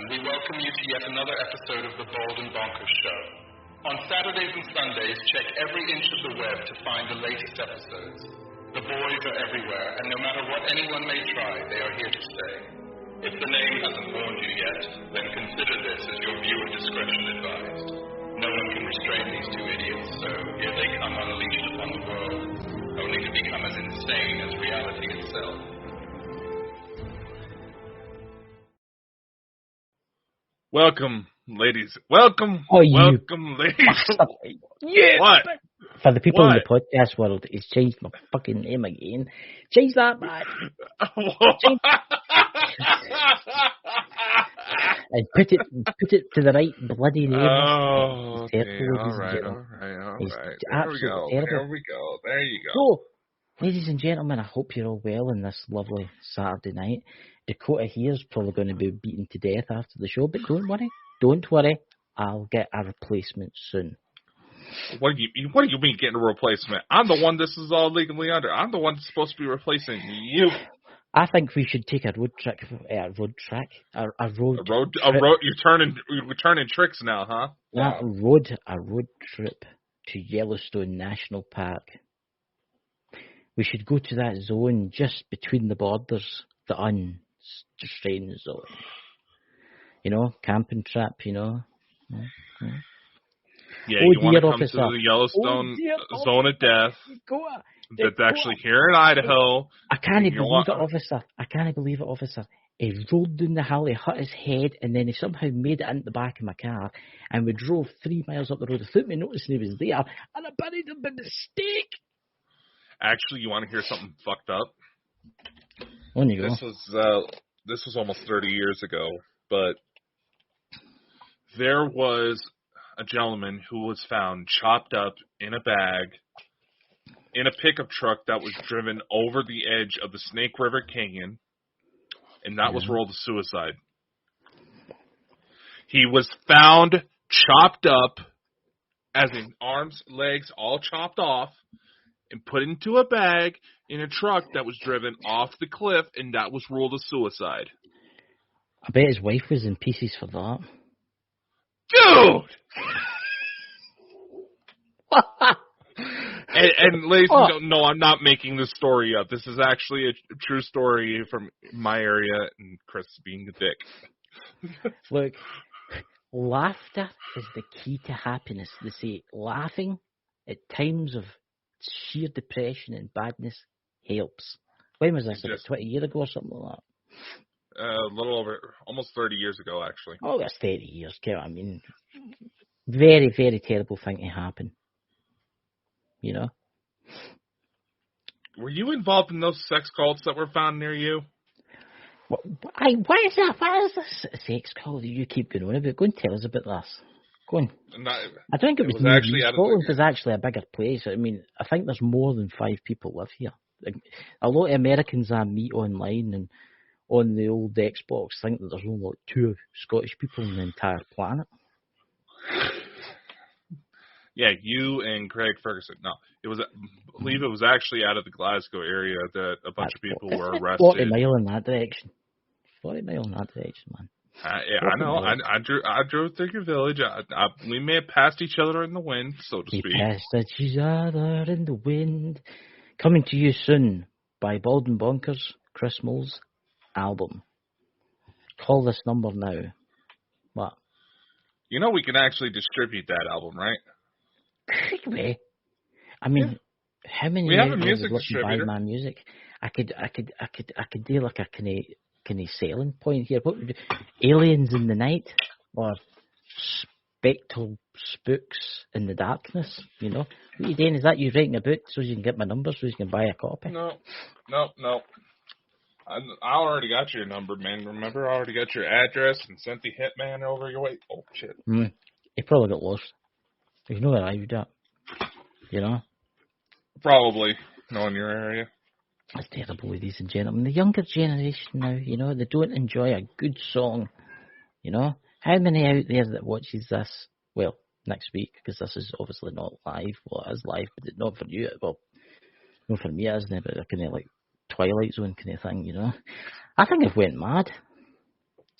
and we welcome you to yet another episode of the Bald and Bonkers Show. On Saturdays and Sundays, check every inch of the web to find the latest episodes. The boys are everywhere, and no matter what anyone may try, they are here to stay. If the name hasn't warned you yet, then consider this as your viewer discretion advised. No one can restrain these two idiots, so here they come unleashed upon the world, only to become as insane as reality itself. Welcome, ladies. Welcome, ladies. Yeah. What? For the people in What? the podcast world, he's changed my fucking name again. Change that, man. And put it to the right bloody name. Oh, okay. Terrible, All ladies and right. gentlemen. He's There There we go. There you go. So, ladies and gentlemen, I hope you're all well on this lovely Saturday night. Dakota here's probably going to be beaten to death after the show, but don't worry, I'll get a replacement soon. What do you mean getting a replacement? I'm the one this is all legally under. I'm the one that's supposed to be replacing you. I think we should take a road trip. You're turning tricks now, huh? A road trip to Yellowstone National Park. We should go to that zone just between the borders, the unrestrained zone. You know, camping trip, you know. Yeah, you want to come to the Yellowstone zone of death. That's actually here in Idaho. I can't believe it, officer. He rolled down the hill, he hit his head, and then he somehow made it into the back of my car, and we drove 3 miles up the road without me noticing he was there, and I buried him by mistake. Actually, you want to hear something fucked up? On you go. This was almost 30 years ago, but there was a gentleman who was found chopped up in a bag in a pickup truck that was driven over the edge of the Snake River Canyon, and that was ruled a suicide. He was found chopped up, as in arms, legs, all chopped off, and put into a bag in a truck that was driven off the cliff, and that was ruled a suicide. I bet his wife was in pieces for that. Dude! and ladies and gentlemen, no, I'm not making this story up. This is actually a true story from my area, and Chris being a dick. Look, laughter is the key to happiness. They say laughing at times of sheer depression and badness helps. When was this? About 20 years ago or something like that? A little over, almost 30 years ago, actually. Oh, that's 30 years. I mean, very, very terrible thing to happen. You know? Were you involved in those sex cults that were found near you? What is that? What is this sex cult that you keep going on about? Go and tell us about this. Go on. I think it was actually Scotland is actually a bigger place. I mean, I think there's more than 5 people live here. Like, a lot of Americans I meet online and on the old Xbox think that there's only like 2 Scottish people on the entire planet. Yeah, you and Craig Ferguson. No, I believe it was actually out of the Glasgow area that a bunch of people were arrested. 40 mile in that direction. 40 mile in that direction, man. Yeah, I know. I drove through your village. We may have passed each other in the wind, so to speak. We passed each other in the wind. Coming to you soon by Bald and Bonkers, Chris Mole's album. Call this number now. What? You know we can actually distribute that album, right? Could we? I mean, how many we have a people music would listen to distributor. my music? I could do like a kind of selling point here. What would you do? Aliens in the Night or Spectral Spooks in the Darkness? You know, what are you doing? Is that you writing a book so you can get my number so you can buy a copy? No. I already got your number, man. Remember, I already got your address and sent the hitman over your way. Oh shit! He probably got lost. You know where I would at. You know? Probably. Knowing your area. That's terrible, ladies and gentlemen. The younger generation now, you know, they don't enjoy a good song. You know? How many out there that watches this? Well, next week, because this is obviously not live. Well, it is live, but it's not for you. Well, not for me, isn't it? But a kind of like Twilight Zone kind of thing, you know? I think I've went mad.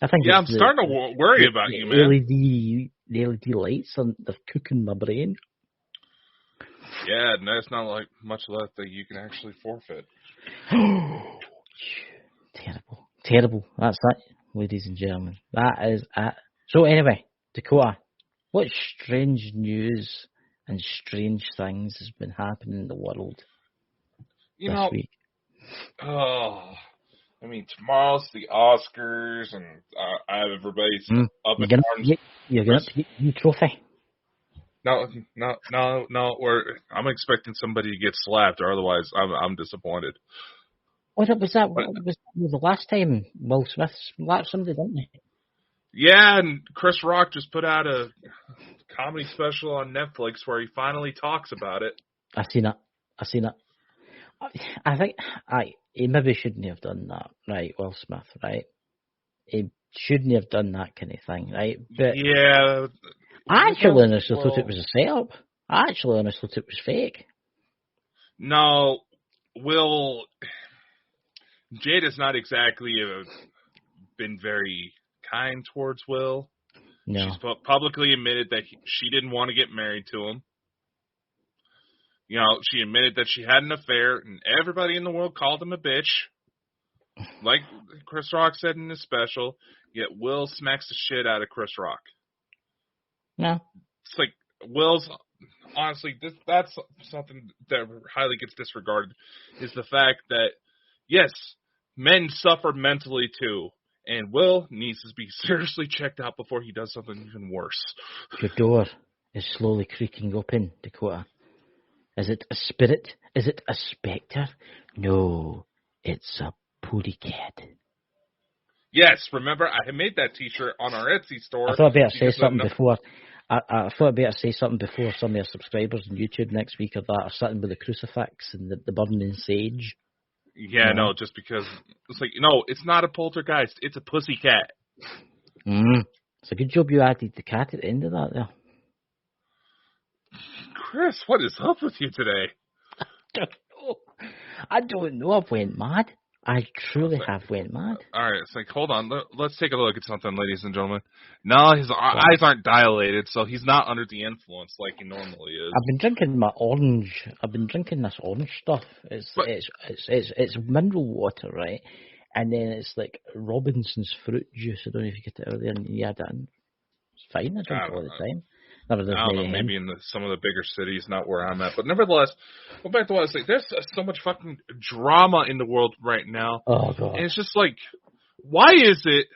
I think I'm starting to worry about you, man. The LED lights, they're cooking my brain. Yeah, and there's not like much left that you can actually forfeit. Terrible. That's that, ladies and gentlemen. That is it. So anyway, Dakota, what strange news and strange things has been happening in the world this week? I mean, tomorrow's the Oscars, and I have everybody's up in arms. You're going to get your trophy. No. I'm expecting somebody to get slapped, or otherwise I'm disappointed. Was that the last time Will Smith slapped somebody, didn't he? Yeah, and Chris Rock just put out a comedy special on Netflix where he finally talks about it. I've seen it. I think he maybe shouldn't have done that, right, Will Smith, right? He shouldn't have done that kind of thing, right? But yeah. I actually honestly thought it was a setup. I actually honestly thought it was fake. No, Jade has not exactly been very kind towards Will. No. She's publicly admitted that she didn't want to get married to him. You know, she admitted that she had an affair, and everybody in the world called him a bitch. Like Chris Rock said in his special, yet Will smacks the shit out of Chris Rock. No. It's like, Will's, honestly, that's something that highly gets disregarded, is the fact that, yes, men suffer mentally too, and Will needs to be seriously checked out before he does something even worse. Your door is slowly creaking open, Dakota. Is it a spirit? Is it a spectre? No, it's a pooty cat. Yes, remember, I had made that t-shirt on our Etsy store. I thought I'd better say something before. I thought I'd better say something before some of your subscribers on YouTube next week are sitting with a crucifix and the burning sage. Yeah, no, just because it's like, no, it's not a poltergeist, it's a pussy cat. It's a good job you added the cat at the end of that there. Chris, what is up with you today? I don't know. I've went mad. I truly have went mad. All right, it's like, hold on. Let's take a look at something, ladies and gentlemen. No, his eyes aren't dilated, so he's not under the influence like he normally is. I've been drinking my orange. I've been drinking this orange stuff. It's mineral water, right? And then it's like Robinson's fruit juice. I don't know if you get it out there and you add it in. It's fine. I drink it all the time. I don't know, maybe in some of the bigger cities, not where I'm at. But nevertheless, go back to what I was saying. There's so much fucking drama in the world right now. Oh, God. And it's just like, why is it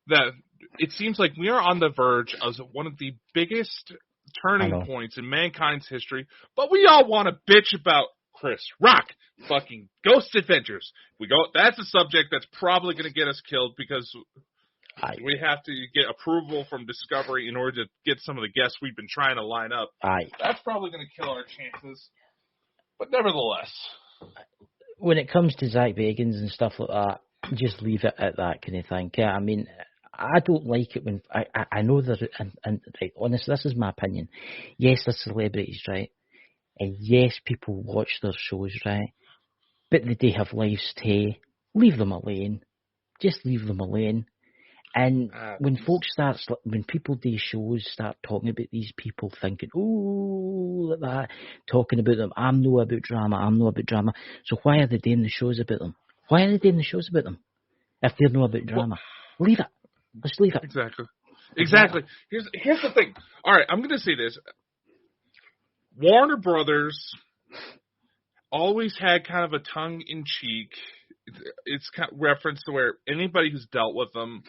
that it seems like we are on the verge of one of the biggest turning points in mankind's history, but we all want to bitch about Chris Rock fucking Ghost Adventures. That's a subject that's probably going to get us killed because we have to get approval from Discovery in order to get some of the guests we've been trying to line up. That's probably going to kill our chances. But nevertheless. When it comes to Zach Bagans and stuff like that, just leave it at that kind of thing. Yeah, I mean, I don't like it when... I know that... And right, honestly, this is my opinion. Yes, they're celebrities, right? And yes, people watch their shows, right? But they have lives too. Leave them alone. Just leave them alone. And when people do shows start talking about these people thinking, oh, like that, talking about them, I'm no about drama. So why are they doing the shows about them? If they're no about drama? Leave it. Let's leave it. Exactly. Here's the thing. All right, I'm going to say this. Warner Brothers always had kind of a tongue-in-cheek, it's kind of reference to where anybody who's dealt with them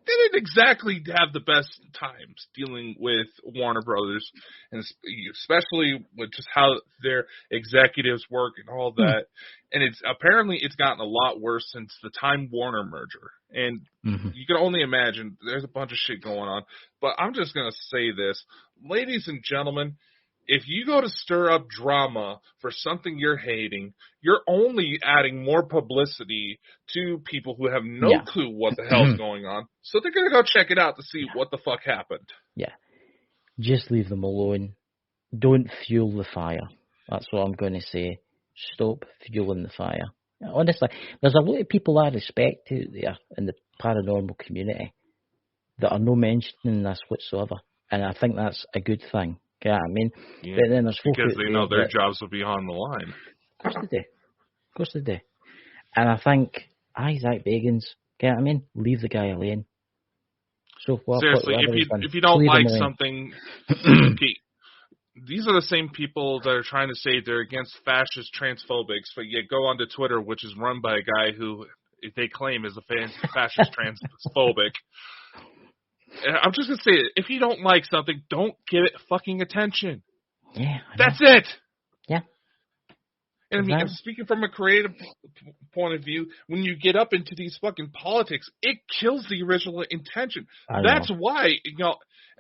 didn't exactly have the best times dealing with Warner Brothers, and especially with just how their executives work and all that. And it's gotten a lot worse since the Time Warner merger. And you can only imagine there's a bunch of shit going on. But I'm just going to say this, ladies and gentlemen, if you go to stir up drama for something you're hating, you're only adding more publicity to people who have no clue what the hell's going on. So they're going to go check it out to see what the fuck happened. Yeah. Just leave them alone. Don't fuel the fire. That's what I'm going to say. Stop fueling the fire. Honestly, there's a lot of people I respect out there in the paranormal community that are no mentioning this whatsoever, and I think that's a good thing. You know what I mean? Yeah, but then there's folk because they know their that, jobs will be on the line. Of course they do. And I think, Zach Bagans, you know what I mean? Leave the guy alone. So seriously, if you don't like something, okay, these are the same people that are trying to say they're against fascist transphobics, but yet go onto Twitter, which is run by a guy who they claim is a fascist transphobic. And I'm just going to say it. If you don't like something, don't give it fucking attention. Yeah. That's it. Yeah. And I mean, speaking from a creative point of view, when you get up into these fucking politics, it kills the original intention. That's why,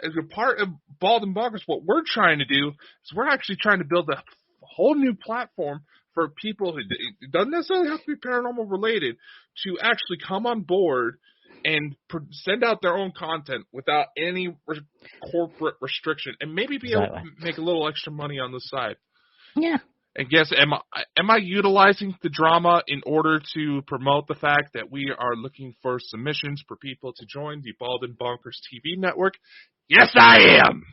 as a part of Bald and Bonkers, what we're trying to do is we're actually trying to build a whole new platform for people who it doesn't necessarily have to be paranormal related to actually come on board and send out their own content without any corporate restriction, and maybe be able to make a little extra money on the side. Yeah. And guess, am I utilizing the drama in order to promote the fact that we are looking for submissions for people to join the Bald and Bonkers TV network? Yes, I am.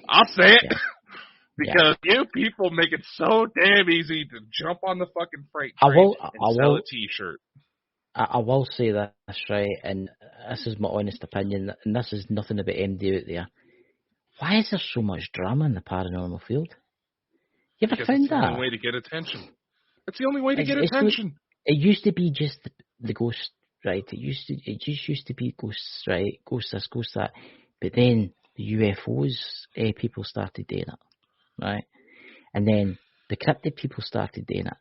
I'll say it. Because you people make it so damn easy to jump on the fucking freight train and sell a T-shirt. I will say this, right, and this is my honest opinion, and this is nothing about MD out there. Why is there so much drama in the paranormal field? You ever found that? It's the only way to get attention. It's the only way to get attention. It used to be just the ghost, right? It just used to be ghosts, right? Ghost this, ghost that. But then the UFOs, people started doing it, right? And then the cryptid people started doing it.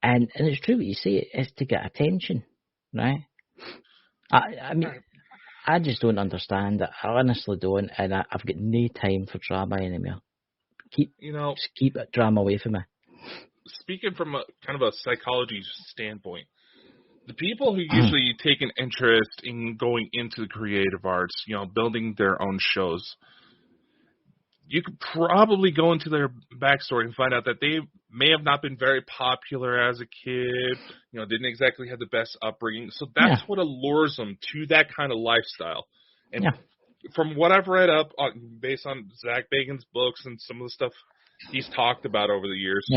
And it's true what you say, it's to get attention, right? I mean, I just don't understand it. I honestly don't, and I've got no time for drama anymore. Keep that drama away from me. Speaking from a kind of a psychology standpoint, the people who usually take an interest in going into the creative arts, building their own shows, you could probably go into their backstory and find out that they may have not been very popular as a kid, didn't exactly have the best upbringing. So that's what allures them to that kind of lifestyle. And from what I've read up based on Zach Bagans' books and some of the stuff he's talked about over the years,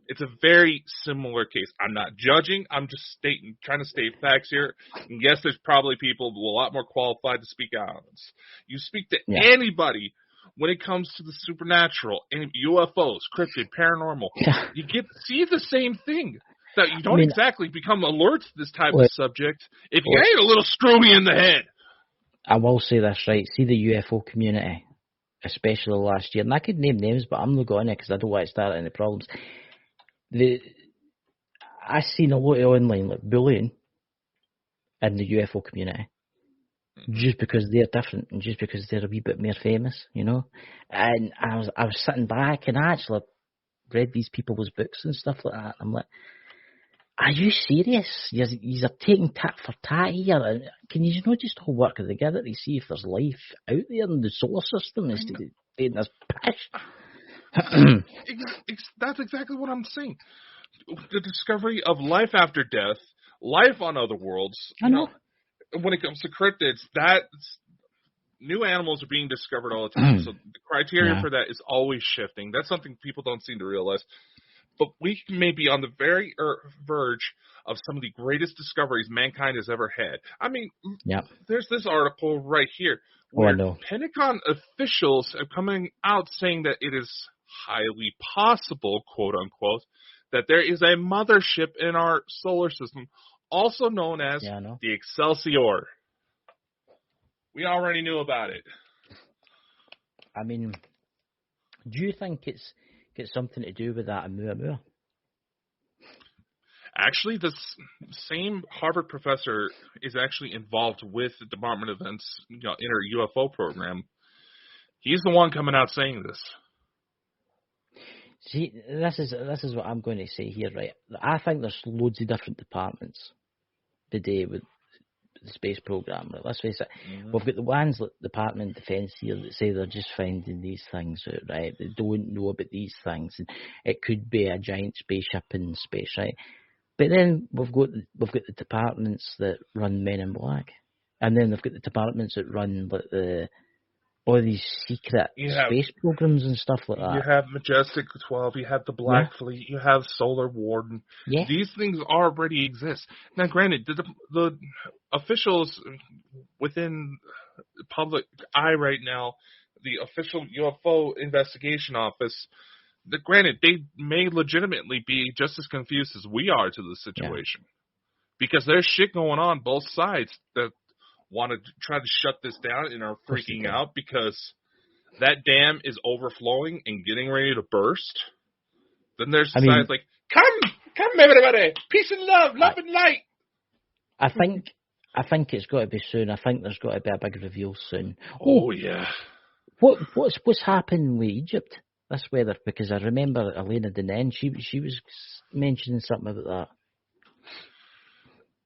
it's a very similar case. I'm not judging. I'm just trying to state facts here. And yes, there's probably people who are a lot more qualified to speak out on this. You speak to anybody when it comes to the supernatural, and UFOs, cryptid, paranormal, you get to see the same thing. That you don't exactly become alert to this type of subject if you ain't a little screwy in the head. I will say this, right? See the UFO community, especially last year, and I could name names, but I'm not going to because I don't want to start any problems. I seen a lot of online bullying in the UFO community. Just because they're different and just because they're a wee bit more famous, And I was sitting back and I actually read these people's books and stuff like that. I'm like, are you serious? You're taking tat for tat here. Can you not just all work together to see if there's life out there in the solar system instead of doing this pish? That's exactly what I'm saying. The discovery of life after death, life on other worlds. I know. When it comes to cryptids, new animals are being discovered all the time. So the criteria for that is always shifting. That's something people don't seem to realize. But we may be on the very verge of some of the greatest discoveries mankind has ever had. I mean, there's this article right here where Pentagon officials are coming out saying that it is highly possible, quote unquote, that there is a mothership in our solar system, also known as the Excelsior. We already knew about it. I mean, do you think it's got something to do with that Oumuamua? Actually, the same Harvard professor is actually involved with the Department of Defense inner UFO program. He's the one coming out saying this. See, this is what I'm going to say here, right? I think there's loads of different departments today with space program. Right? Let's face it, we've got the ones like the Department of Defence here that say they're just finding these things out, right? They don't know about these things, and it could be a giant spaceship in space, right? But then we've got the departments that run Men in Black, and then they've got the departments that run like all these secret space programs and stuff like that. You have Majestic 12, you have the Black Fleet, you have Solar Warden. Yeah. These things already exist. Now, granted, the officials within the public eye right now, the official UFO investigation office, granted, they may legitimately be just as confused as we are to the situation. Because there's shit going on both sides that want to try to shut this down and are freaking out because that dam is overflowing and getting ready to burst. Then there's sides like, come everybody, peace and love and light. I think it's got to be soon. I think there's got to be a big reveal soon. Oh yeah. What's happening with Egypt this weather? Because I remember Elena Dennen, she was mentioning something about that.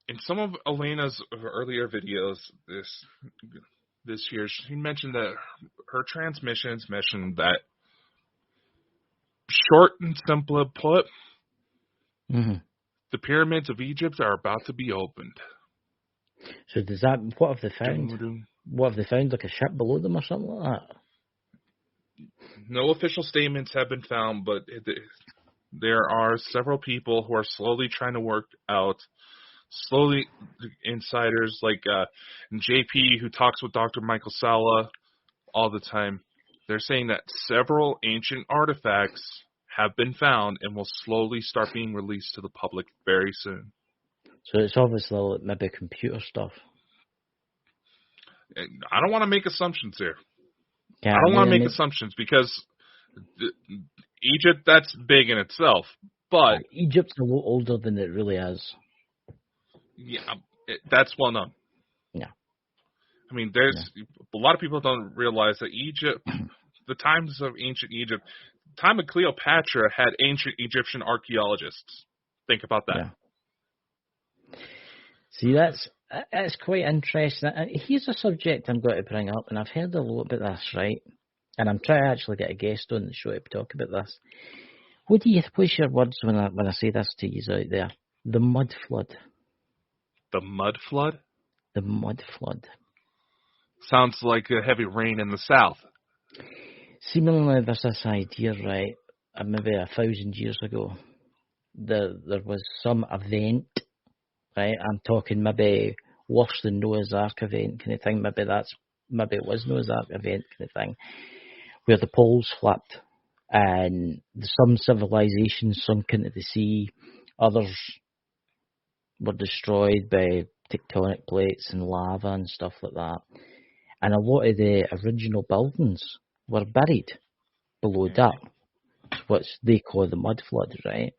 In some of Elena's earlier videos this year, she mentioned that her transmissions mentioned that, short and simple put, the pyramids of Egypt are about to be opened. So what have they found? What have they found, like a ship below them or something like that? No official statements have been found, but there are several people who are slowly trying to work out. Slowly, insiders like JP, who talks with Dr. Michael Salla all the time, they're saying that several ancient artifacts have been found and will slowly start being released to the public very soon. So it's obviously like maybe computer stuff. I don't want to make assumptions here. Yeah, I don't want to make assumptions because Egypt, that's big in itself. But Egypt's a lot older than it really is. Yeah, that's well known. Yeah. I mean, there's a lot of people don't realize that Egypt, the times of ancient Egypt, the time of Cleopatra had ancient Egyptian archaeologists. Think about that. Yeah. See, that's quite interesting. Here's a subject I'm going to bring up, and I've heard a lot about this, right? And I'm trying to actually get a guest on the show to talk about this. What's your words when I say this to you out there? The mud flood. The mud flood? The mud flood. Sounds like a heavy rain in the south. Seemingly there's this idea, right, maybe 1,000 years ago, there was some event, right, I'm talking maybe worse than Noah's Ark event kind of thing, maybe it was Noah's Ark event kind of thing, where the poles flipped and some civilizations sunk into the sea, others were destroyed by tectonic plates and lava and stuff like that. And a lot of the original buildings were buried below that, what they call the mud flood, right?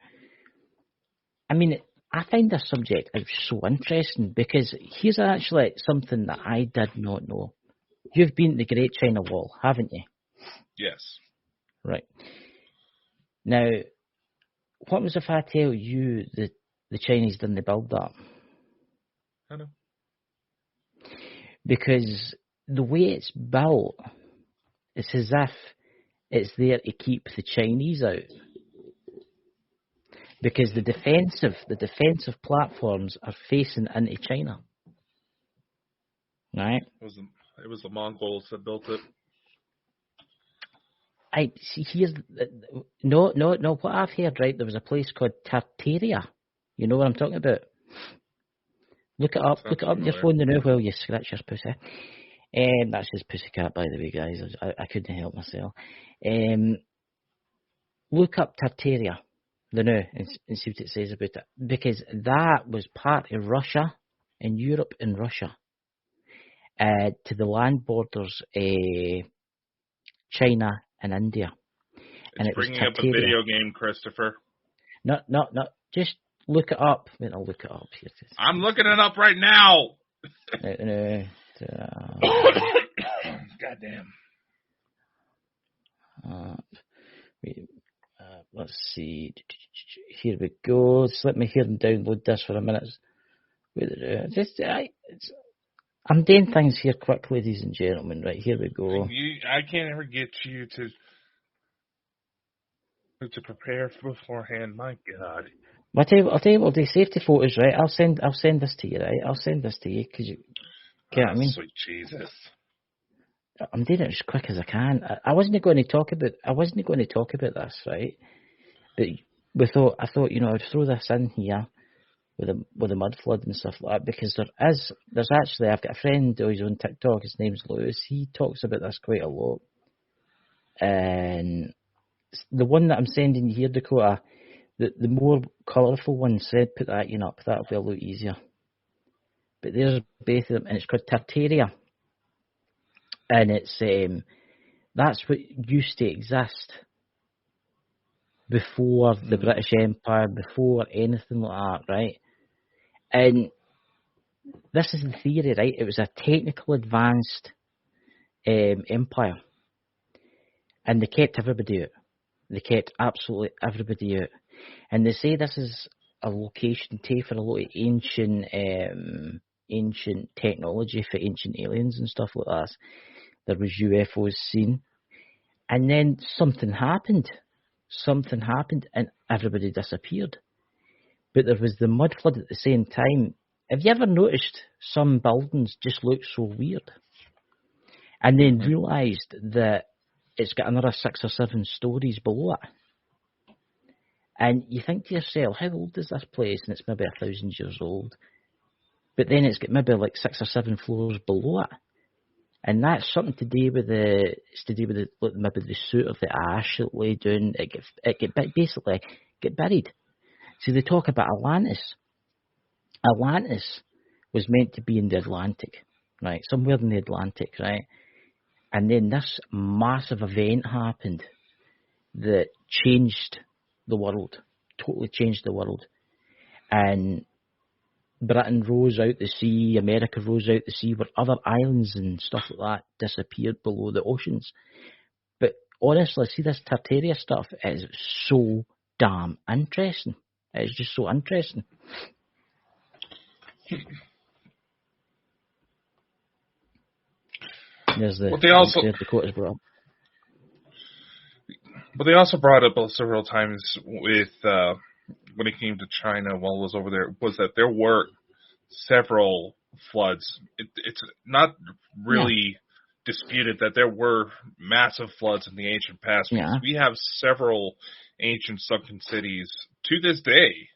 I mean, I find this subject is so interesting because here's actually something that I did not know. You've been to the Great China Wall, haven't you? Yes. Right. Now, what was if I tell you that the Chinese didn't build that? I know. Because the way it's built, it's as if it's there to keep the Chinese out. Because the defensive platforms are facing into China. Right? It was the Mongols that built it. I see. Here's no. What I've heard, right? There was a place called Tartaria. You know what I'm talking about? Look it up. Look it up on your phone now while you scratch your pussy. That's just pussycat, by the way, guys. I couldn't help myself. Look up Tartaria, the now, and see what it says about it. Because that was part of Russia and Europe and Russia to the land borders, China and India. And it bringing up a video game, Christopher. No. Just look it up. Wait, I'll look it up. I'm looking it up right now. Goddamn. Let's see. Here we go. Just let me hear and download this for a minute. I'm doing things here quick, ladies and gentlemen. Right, here we go. I can't ever get you to prepare beforehand. My God. I'll tell you what, I'll do safety photos, right? I'll send this to you, right? I'll send this to you because you get what I mean. Sweet Jesus. I'm doing it as quick as I can. I wasn't going to talk about this, right? But I thought, I'd throw this in here with the mud flood and stuff like that, because there's actually, I've got a friend who's on TikTok, his name's Lewis, he talks about this quite a lot. And the one that I'm sending you here, Dakota, the more colourful one, said put that up, that'll be a lot easier. But there's both of them, and it's called Tartaria. And it's that's what used to exist before the British Empire, before anything like that, right? And this is the theory, right? It was a technical advanced empire. And they kept everybody out. They kept absolutely everybody out. And they say this is a location for a lot of ancient technology for ancient aliens and stuff like that. There was UFOs seen. And then something happened. And everybody disappeared. But there was the mud flood at the same time. Have you ever noticed some buildings just look so weird? And then realised that it's got another 6 or 7 stories below it. And you think to yourself, how old is this place? And it's maybe 1,000 years old. But then it's got maybe like 6 or 7 floors below it. And that's something to do with maybe the soot of the ash that lay down. It basically get buried. So they talk about Atlantis. Atlantis was meant to be in the Atlantic, right? Somewhere in the Atlantic, right? And then this massive event happened that changed the world, totally changed the world. And Britain rose out the sea, America rose out the sea, where other islands and stuff like that disappeared below the oceans. But honestly, see, this Tartaria stuff is so damn interesting. It's just so interesting. There's the Dakota's brought up. But they also brought up several times with when it came to China while I was over there, was that there were several floods. It's not really disputed that there were massive floods in the ancient past. Because we have several ancient sunken cities to this day.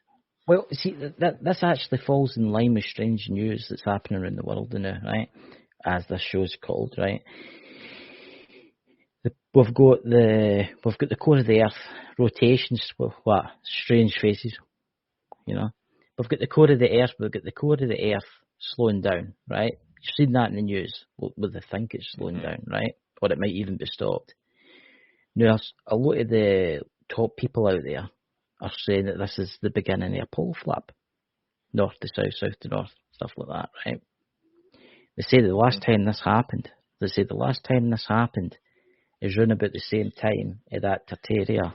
Well, see, this actually falls in line with strange news that's happening around the world now, right? As this show's called, right? We've got the core of the Earth rotations. What strange faces, We've got the core of the Earth. We've got the core of the Earth slowing down, right? You've seen that in the news. Well, they think it's slowing down, right? Or it might even be stopped. Now, a lot of the top people out there are saying that this is the beginning of a pole flip, north to south, south to north, stuff like that, right? They say that the last time this happened is around about the same time of that Tartaria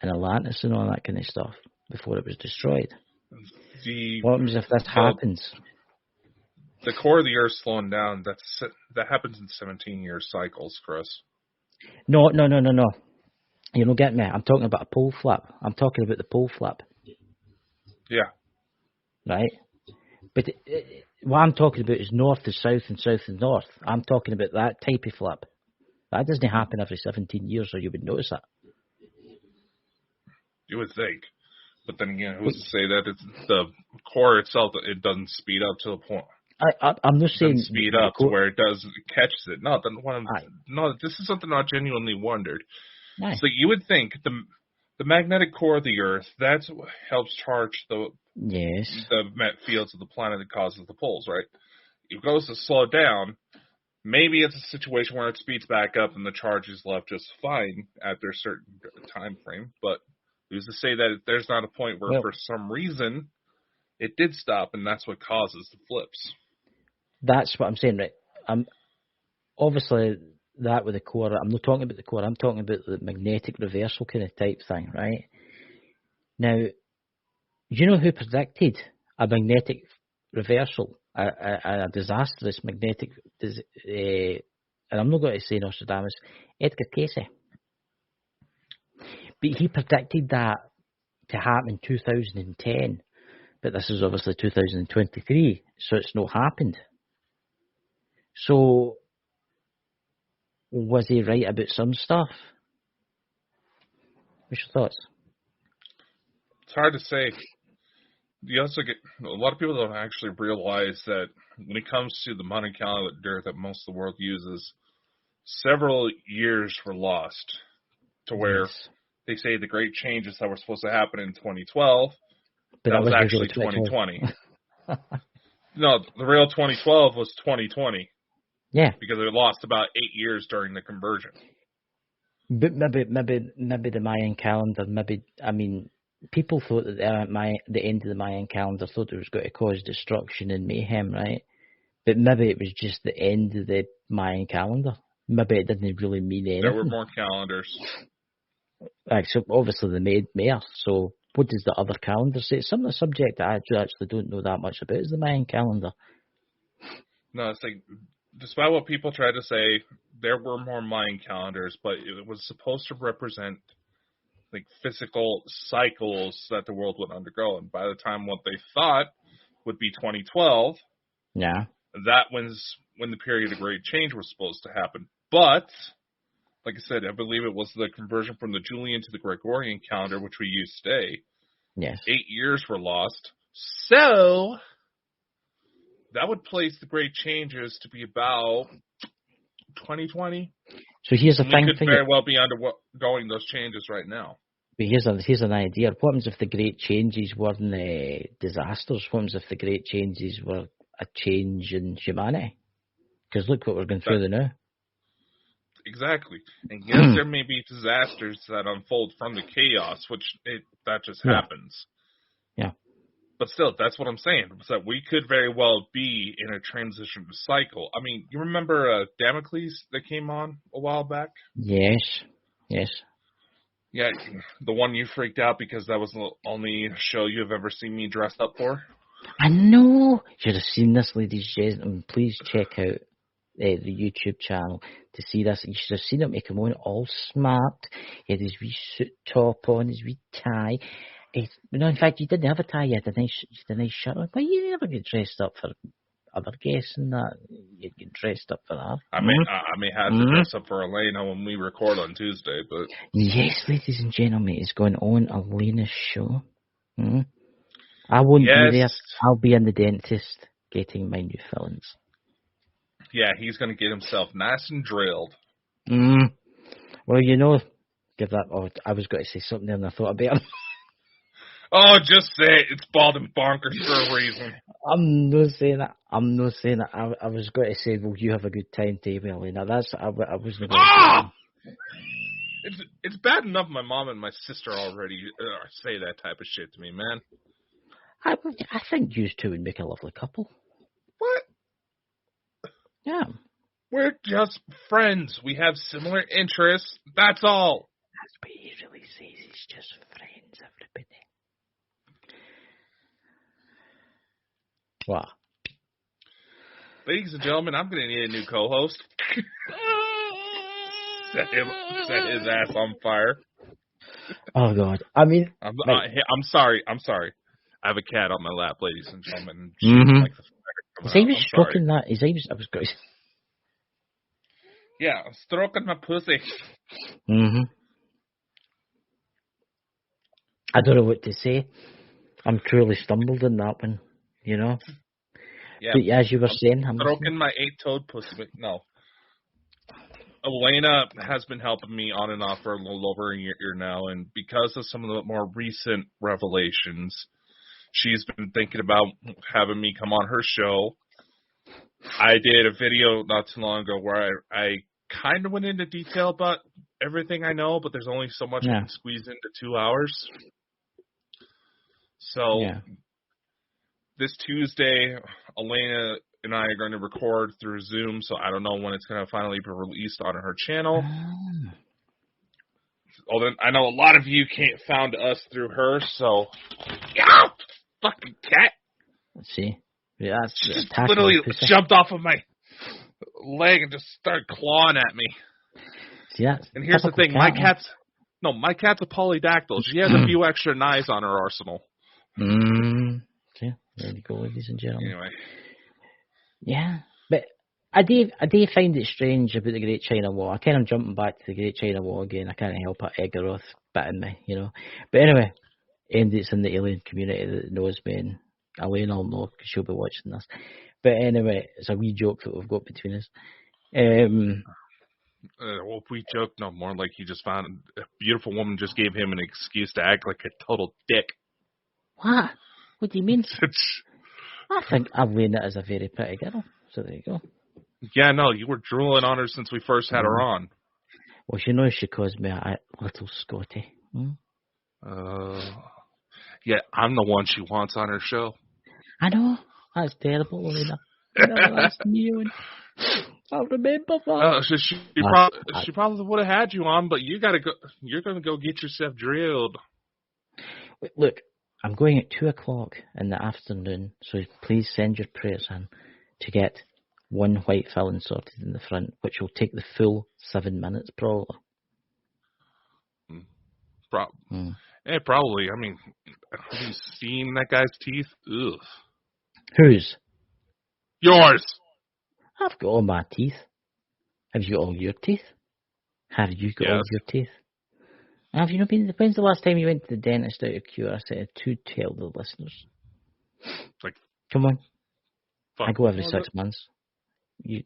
and Atlantis and all that kind of stuff before it was destroyed. What happens if this happens? The core of the Earth slowing down, that happens in 17-year cycles, Chris. No. You don't get me. I'm talking about a pole flip. I'm talking about the pole flip. Yeah. Right? But what I'm talking about is north to south and south to north. I'm talking about that type of flip. That doesn't happen every 17 years, or you would notice it. You would think. But then again, who's to say that it's the core itself, it doesn't speed up to the point. I'm not saying... It doesn't speed up to where it catches it. No, this is something I genuinely wondered. Nice. So you would think the magnetic core of the Earth, that's what helps charge the fields of the planet that causes the poles, right? If it goes to slow down, maybe it's a situation where it speeds back up and the charge is left just fine after a certain time frame. But who's to say that there's not a point where for some reason it did stop and that's what causes the flips? That's what I'm saying, right? Obviously, that with the core, I'm not talking about the core, I'm talking about the magnetic reversal kind of type thing, right? Now, do you know who predicted a magnetic reversal a disastrous magnetic, and I'm not going to say Nostradamus, Edgar Cayce. But he predicted that to happen in 2010, but this is obviously 2023, so it's not happened. So, was he right about some stuff? What's your thoughts? It's hard to say. You also get a lot of people don't actually realize that when it comes to the modern calendar that most of the world uses, several years were lost to where they say the great changes that were supposed to happen in 2012, but that was actually 2020. No, the real 2012 was 2020. Yeah, because it lost about 8 years during the conversion. But maybe the Mayan calendar, people thought that the end of the Mayan calendar thought it was going to cause destruction and mayhem, right? But maybe it was just the end of the Mayan calendar. Maybe it didn't really mean anything. There were more calendars. Right, so obviously they made more. So what does the other calendar say? Some of the subject that I actually don't know that much about is the Mayan calendar. No, it's like, despite what people try to say, there were more Mayan calendars, but it was supposed to represent like physical cycles that the world would undergo. And by the time what they thought would be 2012, that was when the period of great change was supposed to happen. But, like I said, I believe it was the conversion from the Julian to the Gregorian calendar, which we use today. Yes. 8 years were lost. So that would place the great changes to be about 2020. So here's the thing. We could very well be undergoing those changes right now. But here's an idea. What happens if the great changes weren't disasters? What happens if the great changes were a change in humanity? Because look what we're going through now. Exactly. And yes, there may be disasters that unfold from the chaos, that just happens. Yeah. But still, that's what I'm saying. Is that we could very well be in a transition cycle. I mean, you remember Damocles that came on a while back? Yes. Yeah, the one you freaked out because that was the only show you've ever seen me dressed up for? I know. You should have seen this, ladies and gentlemen. Please check out the YouTube channel to see this. You should have seen him. He came on all smart. He had his wee suit top on, his wee tie. No, in fact, you didn't have a tie. You had a nice shirt on. But you never get dressed up for other guests and that. You get dressed up for that. I may have to dress up for Elena when we record on Tuesday, but... Yes, ladies and gentlemen, it's going on Elena's show. I won't be there. I'll be in the dentist getting my new fillings. Yeah, he's going to get himself nice and drilled. Well, give that... Oh, I was going to say something there and I thought about it. Oh, just say it. It's Bald and Bonkers for a reason. I'm not saying that. I was going to say, well, you have a good time, Dave, Elena. I wasn't going to say. It's bad enough my mom and my sister already say that type of shit to me, man. I think you two would make a lovely couple. What? Yeah. We're just friends. We have similar interests. That's all. That's what he really says. He's just friends, everybody. Wow. Ladies and gentlemen, I'm going to need a new co-host. Set his ass on fire. Oh, God. I mean... I'm sorry. I have a cat on my lap, ladies and gentlemen. Is he stroking that? I was going to... Yeah, I'm stroking my pussy. I don't know what to say. I'm truly stumbled in that one, Yeah, but as you were saying... I'm stroking my 8-toed pussy, but no. Elena has been helping me on and off for a little over a year now, and because of some of the more recent revelations, she's been thinking about having me come on her show. I did a video not too long ago where I kind of went into detail about everything I know, but there's only so much I can squeeze into 2 hours. So this Tuesday, Elena and I are going to record through Zoom, so I don't know when it's going to finally be released on her channel. Although I know a lot of you found us through her, so... Yeah! Fucking cat! Let's see. Yeah, she just literally jumped off of my leg and just started clawing at me. See, and here's the thing, my cat's a polydactyl. She has a few extra knives on her arsenal. See, there you go, ladies and gentlemen. Anyway. Yeah, but I do find it strange about the Great China Wall. I kind of jumping back to the Great China Wall again. I can't help it. Edgar Roth bit in me, you know. But anyway, it's in the alien community that knows me, and Elaine will know because she'll be watching this. But anyway, it's a wee joke that we've got between us. Well, we joke no more. Like he just found a beautiful woman, just gave him an excuse to act like a total dick. What? What do you mean? I think Elaine is a very pretty girl. So there you go. Yeah, no, you were drooling on her since we first had her on. Well, she knows she calls me a little Scotty. Yeah, I'm the one she wants on her show. I know. That's terrible, Elena. That's new. I remember that. She probably would have had you on, but you gotta go. You're gonna go get yourself drilled. Look, I'm going at 2:00 in the afternoon, so please send your prayers in to get one white filling sorted in the front, which will take the full 7 minutes, probably. Yeah, probably. I mean, have you seen that guy's teeth? Ugh. Whose? Yours. I've got all my teeth. Have you got all your teeth? Have you got all your teeth? Have you not been? When's the last time you went to the dentist out of curiosity to tell the listeners? Like, come on. I go every 6 months. You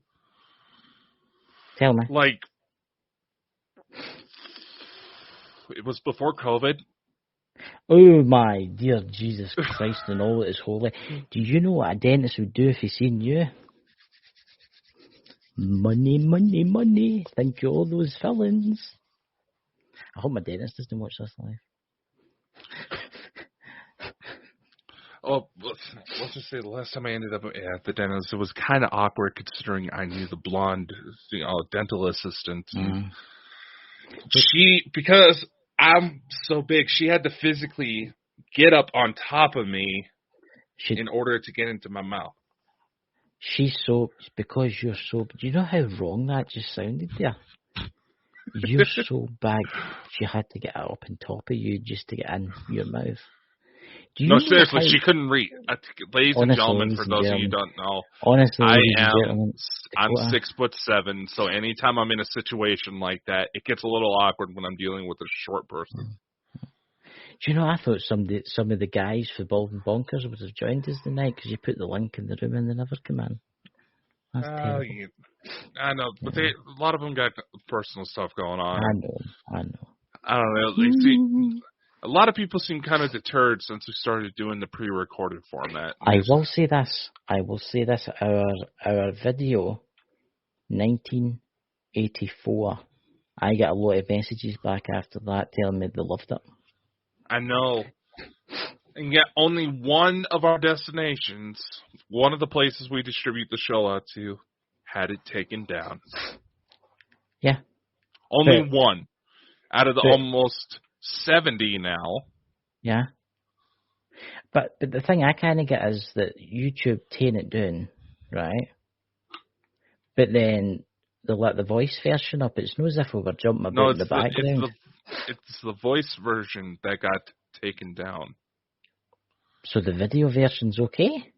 tell me. Like, it was before COVID. Oh my dear Jesus Christ and all that is holy. Do you know what a dentist would do if he seen you? Money, money, money. Thank you, all those fillings. I hope my dentist doesn't watch this live. Oh, let's just say the last time I ended up at the dentist, it was kind of awkward considering I knew the blonde, dental assistant. Because I'm so big, she had to physically get up on top of me in order to get into my mouth. She's so, because you're so, do you know how wrong that just sounded there? You're so big, she had to get up on top of you just to get in your mouth. No, seriously, she couldn't read. Ladies and gentlemen, for those of you who don't know, I'm 6'7", so anytime I'm in a situation like that, it gets a little awkward when I'm dealing with a short person. Do you know, I thought some of the guys for Bald and Bonkers would have joined us tonight because you put the link in the room and they never come in. That's terrible. Yeah. I know, but a lot of them got personal stuff going on. I know. I don't know. A lot of people seem kind of deterred since we started doing the pre-recorded format. I will say this. Our video, 1984, I got a lot of messages back after that telling me they loved it. I know. And yet only one of our destinations, one of the places we distribute the show out to, had it taken down. Yeah. Only one out of the almost 70 now. Yeah. But the thing I kind of get is that YouTube taking it down, right? But then they let the voice version up. It's not as if we were jumping about in the background. It's the voice version that got taken down. So the video version's okay?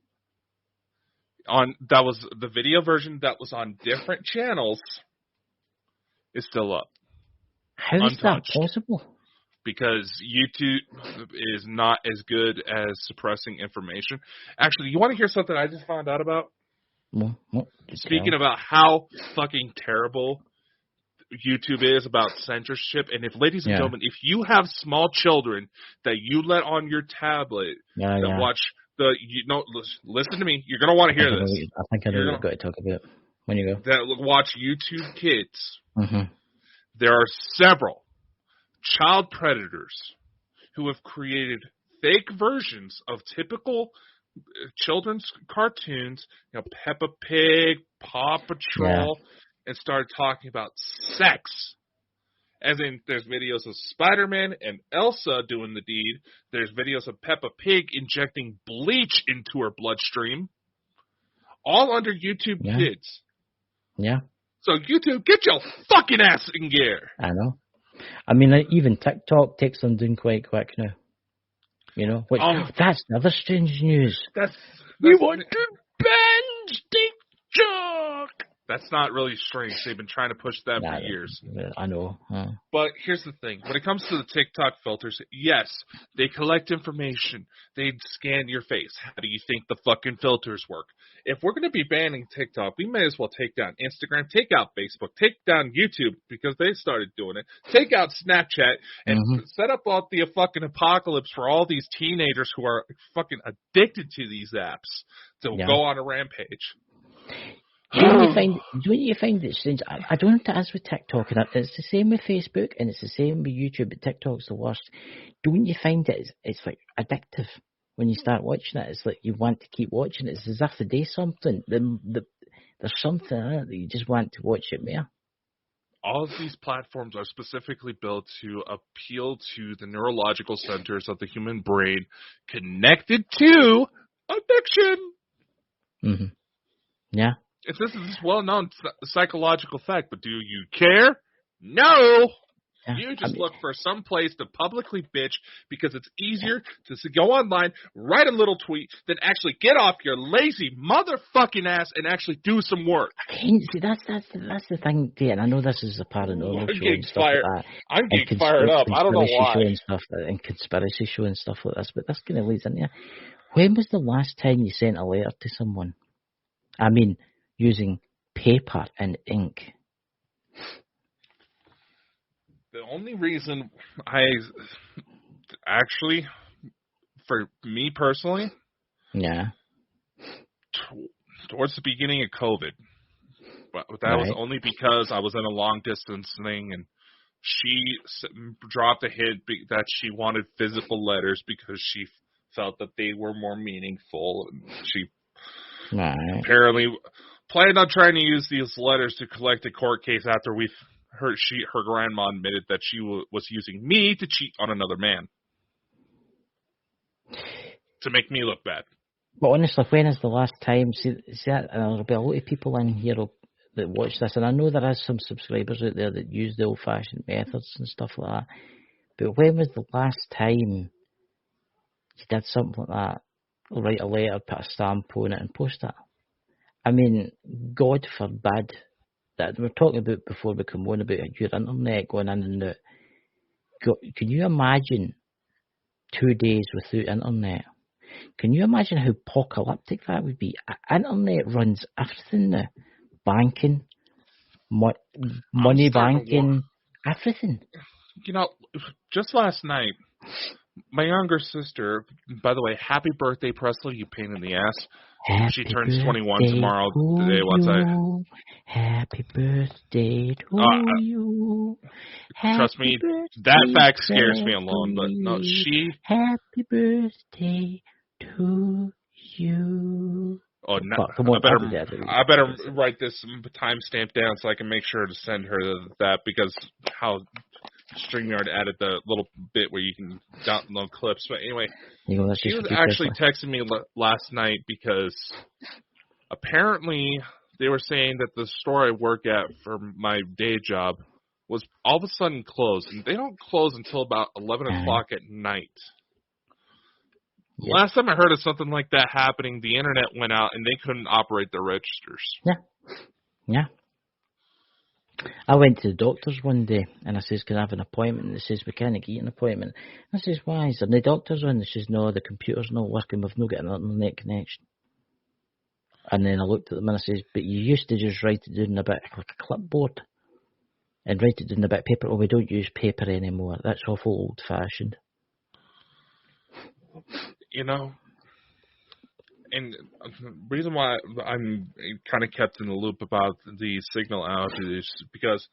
That was the video version that was on different channels is still up. How is that possible? Because YouTube is not as good as suppressing information. Actually, you want to hear something I just found out about? Speaking about how fucking terrible YouTube is about censorship, and ladies and gentlemen, if you have small children that you let on your tablet that watch listen to me, you're gonna want to hear this. I think I know what you've got to talk about when you go. That watch YouTube Kids. Mm-hmm. There are several child predators who have created fake versions of typical children's cartoons, Peppa Pig, Paw Patrol, and started talking about sex. As in, there's videos of Spider-Man and Elsa doing the deed. There's videos of Peppa Pig injecting bleach into her bloodstream. All under YouTube Kids. Yeah. So YouTube, get your fucking ass in gear. I know. I mean, even TikTok takes them doing quite quick now. You know, which, that's another strange news. We want to ban TikTok. That's not really strange. They've been trying to push that for years. I know. But here's the thing. When it comes to the TikTok filters, yes, they collect information. They scan your face. How do you think the fucking filters work? If we're going to be banning TikTok, we may as well take down Instagram, take out Facebook, take down YouTube because they started doing it, take out Snapchat, and set up all the fucking apocalypse for all these teenagers who are fucking addicted to these apps to go on a rampage. Don't you find it strange? I don't know what it is with TikTok, and it's the same with Facebook, and it's the same with YouTube, but TikTok's the worst. Don't you find it? It's like addictive when you start watching it. It's like you want to keep watching it. It's as if there's something, there's something in it that you just want to watch it more. All of these platforms are specifically built to appeal to the neurological centers of the human brain connected to addiction. Mm-hmm. Yeah. If this is a well-known psychological fact, but do you care? No! Yeah, you just look for some place to publicly bitch because it's easier to go online, write a little tweet, than actually get off your lazy motherfucking ass and actually do some work. See, that's the thing, yeah, and I know this is a paranormal show and stuff like that. I'm getting fired up. I don't know why. And conspiracy show and stuff like this, but this kind of leads into it. When was the last time you sent a letter to someone? I mean, using paper and ink. The only reason I actually, for me personally, towards the beginning of COVID, but that was only because I was in a long distance thing, and she dropped a hint that she wanted physical letters because she felt that they were more meaningful, and she apparently planned on trying to use these letters to collect a court case after her grandma admitted that she was using me to cheat on another man to make me look bad. But honestly, when is the last time? See that, and there'll be a lot of people in here that watch this, and I know there is some subscribers out there that use the old-fashioned methods and stuff like that. But when was the last time you did something like that? Write a letter, put a stamp on it, and post it? I mean, God forbid that we're talking about before we come on about your internet going in and out. Can you imagine 2 days without internet? Can you imagine how apocalyptic that would be? Internet runs everything now. Banking, money banking, everything. You know, just last night, my younger sister, by the way, happy birthday, Presley, you pain in the ass. She turns 21 tomorrow. Today, Happy birthday to you. Trust me, that fact scares me alone. But no, Happy birthday to you. Oh, no, I better write this timestamp down so I can make sure to send her that, because how StreamYard added the little bit where you can download clips. But anyway, she was actually texting me last night because apparently they were saying that the store I work at for my day job was all of a sudden closed. And they don't close until about 11 o'clock at night. Yep. Last time I heard of something like that happening, the internet went out and they couldn't operate the registers. Yeah. I went to the doctor's one day and I says, can I have an appointment? And they says, we can't get an appointment. I says, why? Is there no doctors on? They says, no, the computer's not working. We've not got an internet connection. And then I looked at them and I says, but you used to just write it down a bit like a clipboard and write it down a bit of paper. Oh, we don't use paper anymore. That's awful old-fashioned. You know, and the reason why I'm kind of kept in the loop about the signal outages is because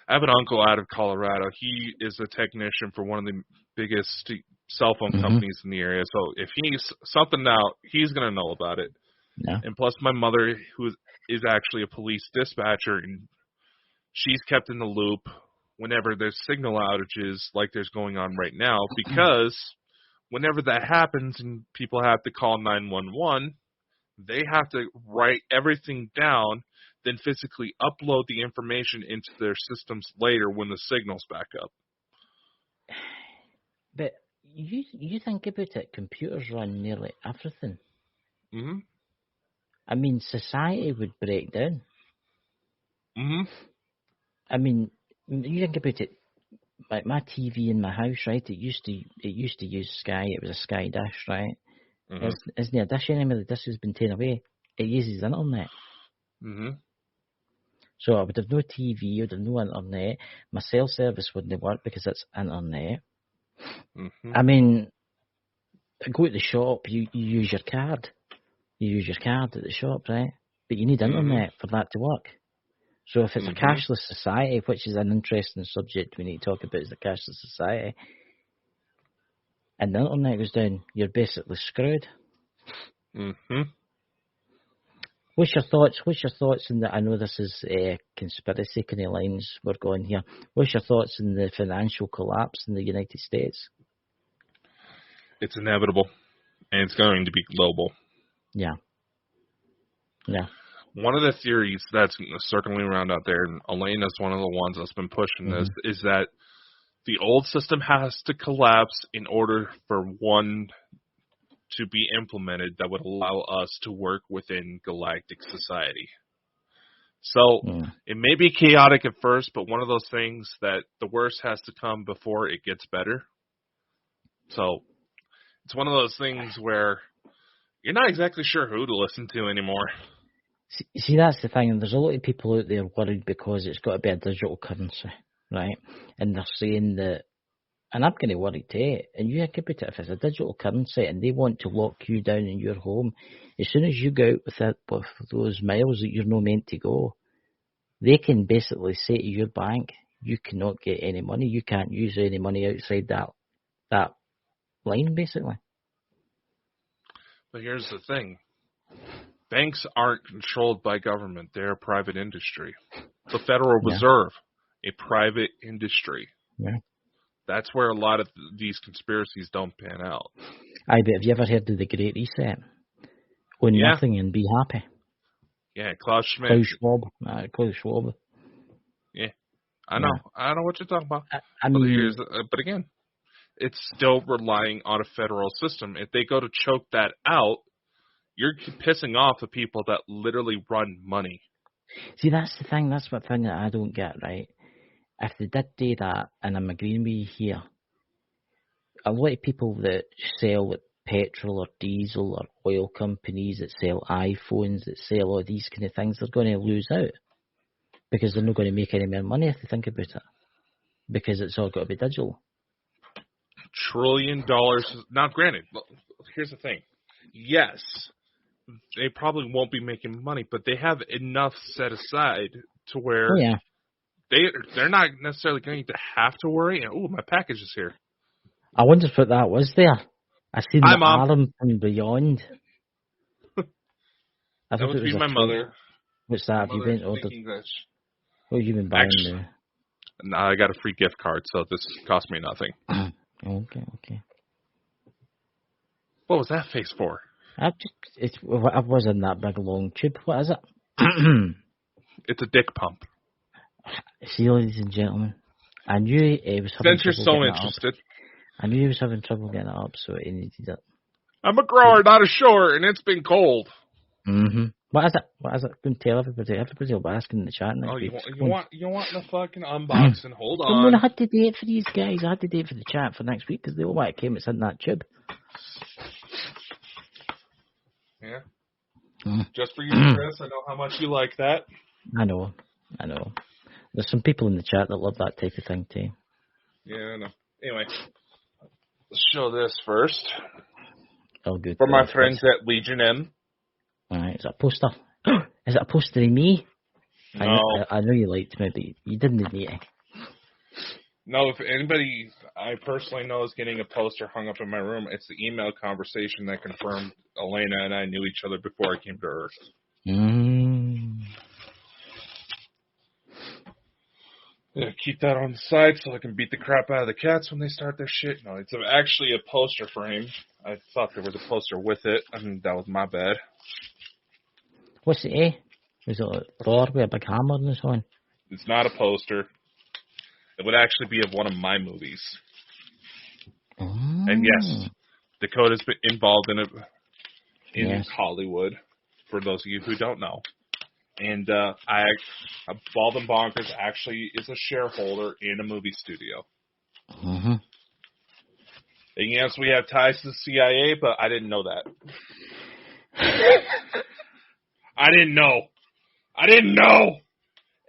I have an uncle out of Colorado. He is a technician for one of the biggest cell phone companies in the area. So if he's something out, he's going to know about it. Yeah. And plus my mother, who is actually a police dispatcher, and she's kept in the loop whenever there's signal outages like there's going on right now, because whenever that happens and people have to call 911, They have to write everything down, then physically upload the information into their systems later when the signal's back up. But you think about it, computers run nearly everything. Mm-hmm. I mean, society would break down. Mm-hmm. I mean, you think about it. Like my TV in my house, right? It used to use Sky. It was a Sky dish, right? Mm-hmm. Isn't it a dish anymore? The dish has been taken away. It uses internet. Mm-hmm. So I would have no TV. I would have no internet. My cell service wouldn't work because it's internet. Mm-hmm. I mean, go to the shop. You use your card. You use your card at the shop, right? But you need internet for that to work. So if it's a cashless society, which is an interesting subject we need to talk about, is the cashless society, and the internet goes down, you're basically screwed. Mm-hmm. What's your thoughts on that? I know this is conspiracy kind of lines we're going here. What's your thoughts on the financial collapse in the United States? It's inevitable, and it's going to be global. Yeah. Yeah. One of the theories that's circling around out there, and Elena's one of the ones that's been pushing this, is that the old system has to collapse in order for one to be implemented that would allow us to work within galactic society. So it may be chaotic at first, but one of those things that the worst has to come before it gets better. So it's one of those things where you're not exactly sure who to listen to anymore. See, that's the thing. There's a lot of people out there worried because it's got to be a digital currency, right? And they're saying that, and I'm going to worry too, and you think about it, if it's a digital currency and they want to lock you down in your home, as soon as you go out with those miles that you're not meant to go, they can basically say to your bank, you cannot get any money, you can't use any money outside that line, basically. But here's the thing. Banks aren't controlled by government. They're a private industry. The Federal Reserve, a private industry. Yeah. That's where a lot of these conspiracies don't pan out. I bet. Have you ever heard of the Great Reset? Own nothing and be happy. Yeah, Klaus Schmidt. Klaus Schwab. Yeah, I know. I know what you're talking about. I mean, but again, it's still relying on a federal system. If they go to choke that out, you're pissing off the people that literally run money. See, that's the thing. That's what thing that I don't get, right? If they did do that, and I'm agreeing with you here, a lot of people that sell petrol or diesel or oil companies that sell iPhones, that sell all these kind of things, they're going to lose out because they're not going to make any more money if they think about it, because it's all got to be digital. $1 trillion. Now, granted, here's the thing. Yes, they probably won't be making money, but they have enough set aside to where they're not necessarily going to have to worry. And, my package is here. I wonder what that was there. I seen the arm from beyond. That must be my mother. What's that? Have you been ordered? What have you been buying now? No, I got a free gift card, so this cost me nothing. Okay. What was that face for? It wasn't that big long tube. What is it? It's a dick pump. See, ladies and gentlemen, I knew he was having trouble. Since you're so interested. I knew he was having trouble getting it up, so he needed it. I'm a grower, not a shower, and it's been cold. Mm-hmm. What is it? Go and tell everybody. Everybody will be asking in the chat next week. You want the fucking unboxing? Hold on. I'm going to have to do it for these guys. I had to do it for the chat for next week because they all want it came. It's in that tube. Yeah. Just for you, Chris. I know how much you like that. I know. There's some people in the chat that love that type of thing too. Yeah, I know. Anyway, let's show this first. Oh, good. For my friends at Legion M. Alright, is that a poster? Is it a poster of me? No. I know you liked me, but you didn't need it. No, if anybody I personally know is getting a poster hung up in my room, it's the email conversation that confirmed Elena and I knew each other before I came to Earth. Yeah, keep that on the side so I can beat the crap out of the cats when they start their shit. No, it's actually a poster frame. I thought there was a poster with it, and that was my bad. What's it, eh? Is it like Thor with a big hammer and so on? It's not a poster. It would actually be of one of my movies. And yes, Dakota's been involved in it in Hollywood, for those of you who don't know. And Bald and Bonkers actually is a shareholder in a movie studio. Mm-hmm. And yes, we have ties to the CIA, but I didn't know that. I didn't know.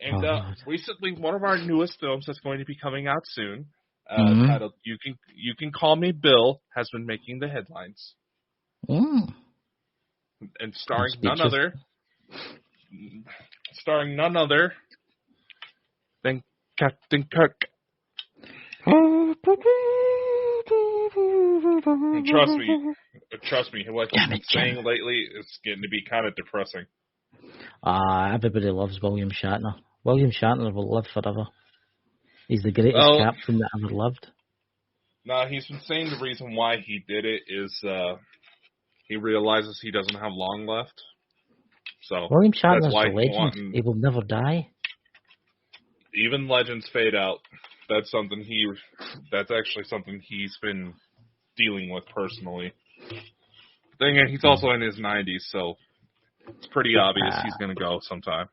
And recently, one of our newest films that's going to be coming out soon, titled "You Can Call Me Bill," has been making the headlines. And starring none other than Captain Kirk. And trust me, what he's been saying lately is getting to be kind of depressing. Everybody loves William Shatner. William Shatner will live forever. He's the greatest captain that ever lived. No, he's been saying the reason why he did it is he realizes he doesn't have long left. So William Shatner's a legend. He will never die. Even legends fade out. That's actually something he's been dealing with personally. Thing is, he's also in his 90s, so it's pretty obvious he's going to go sometime.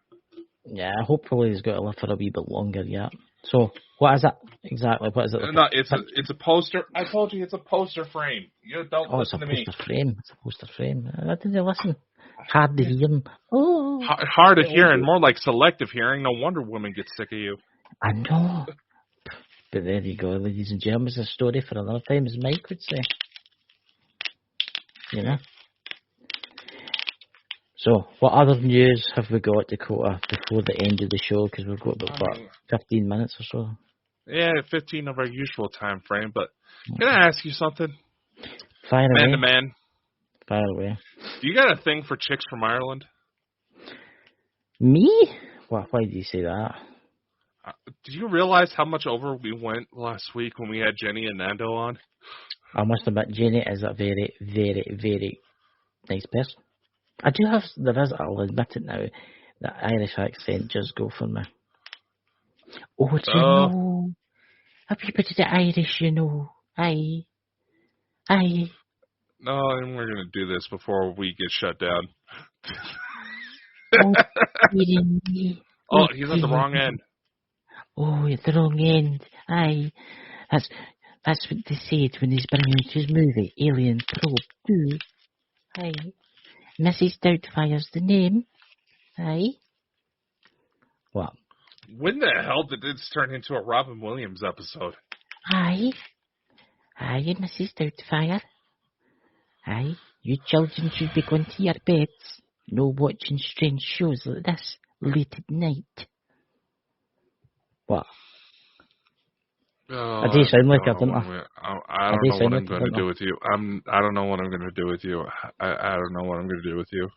Yeah, hopefully he's got to live for a wee bit longer, yeah. So, what is it exactly? What is it? No, it's a poster. I told you it's a poster frame. You don't listen to me. It's a poster frame. I didn't listen. Hard to hear. Oh. Hard of hearing, more like selective hearing. No wonder women get sick of you. I know. But there you go, ladies and gentlemen. It's a story for another time, as Mike would say. You know? So, what other news have we got, Dakota, before the end of the show? Because we've got about 15 minutes or so. Yeah, 15 of our usual time frame. But can I ask you something? Fire away. Man to man. Fire away. Do you got a thing for chicks from Ireland? Me? Why do you say that? Did you realize how much over we went last week when we had Jenny and Nando on? I must admit, Jenny is a very, very, very nice person. I'll admit it now, the Irish accent just go for me. Oh, do you know? Everybody the Irish, you know. Aye. No, and we're going to do this before we get shut down. He's at the wrong end. Oh, at the wrong end. Aye. That's what they said when he's bringing out his movie, Alien Probe 2. Aye. Mrs. Doubtfire's the name. Aye. What? When the hell did this turn into a Robin Williams episode? Aye, Mrs. Doubtfire. Aye, you children should be going to your beds. No watching strange shows like this late at night. What? I do sound like I don't know. I don't know what I'm going to do with you. I don't know what I'm going to do with you. I don't know what I'm going to do with you.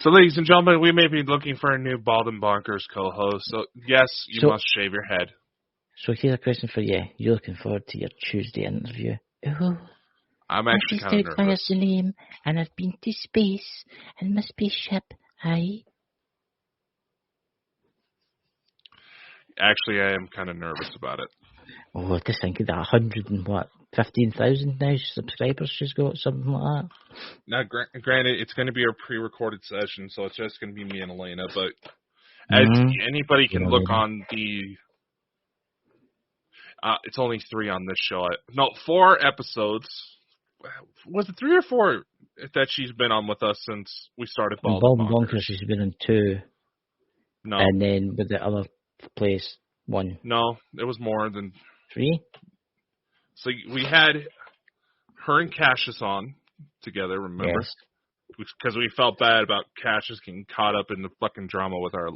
So, ladies and gentlemen, we may be looking for a new Bald and Bonkers co-host. So, yes, you must shave your head. So, here's a question for you. You're looking forward to your Tuesday interview. Oh, I'm actually kind of nervous. The name, and I've been to space, and my spaceship, aye. Actually, I am kind of nervous about it. Oh, just think of that 15,000 now subscribers she's got, something like that. Now, granted, it's going to be a pre-recorded session, so it's just going to be me and Elena, but anybody can look on the... it's only 3 on this show. 4 episodes. Was it 3 or 4 that she's been on with us since we started Bald and Bonkers? She's been on 2. No. And then with the other place, 1. No, it was more than 3. So we had her and Cassius on together, remember? Yes. Because we felt bad about Cassius getting caught up in the fucking drama with our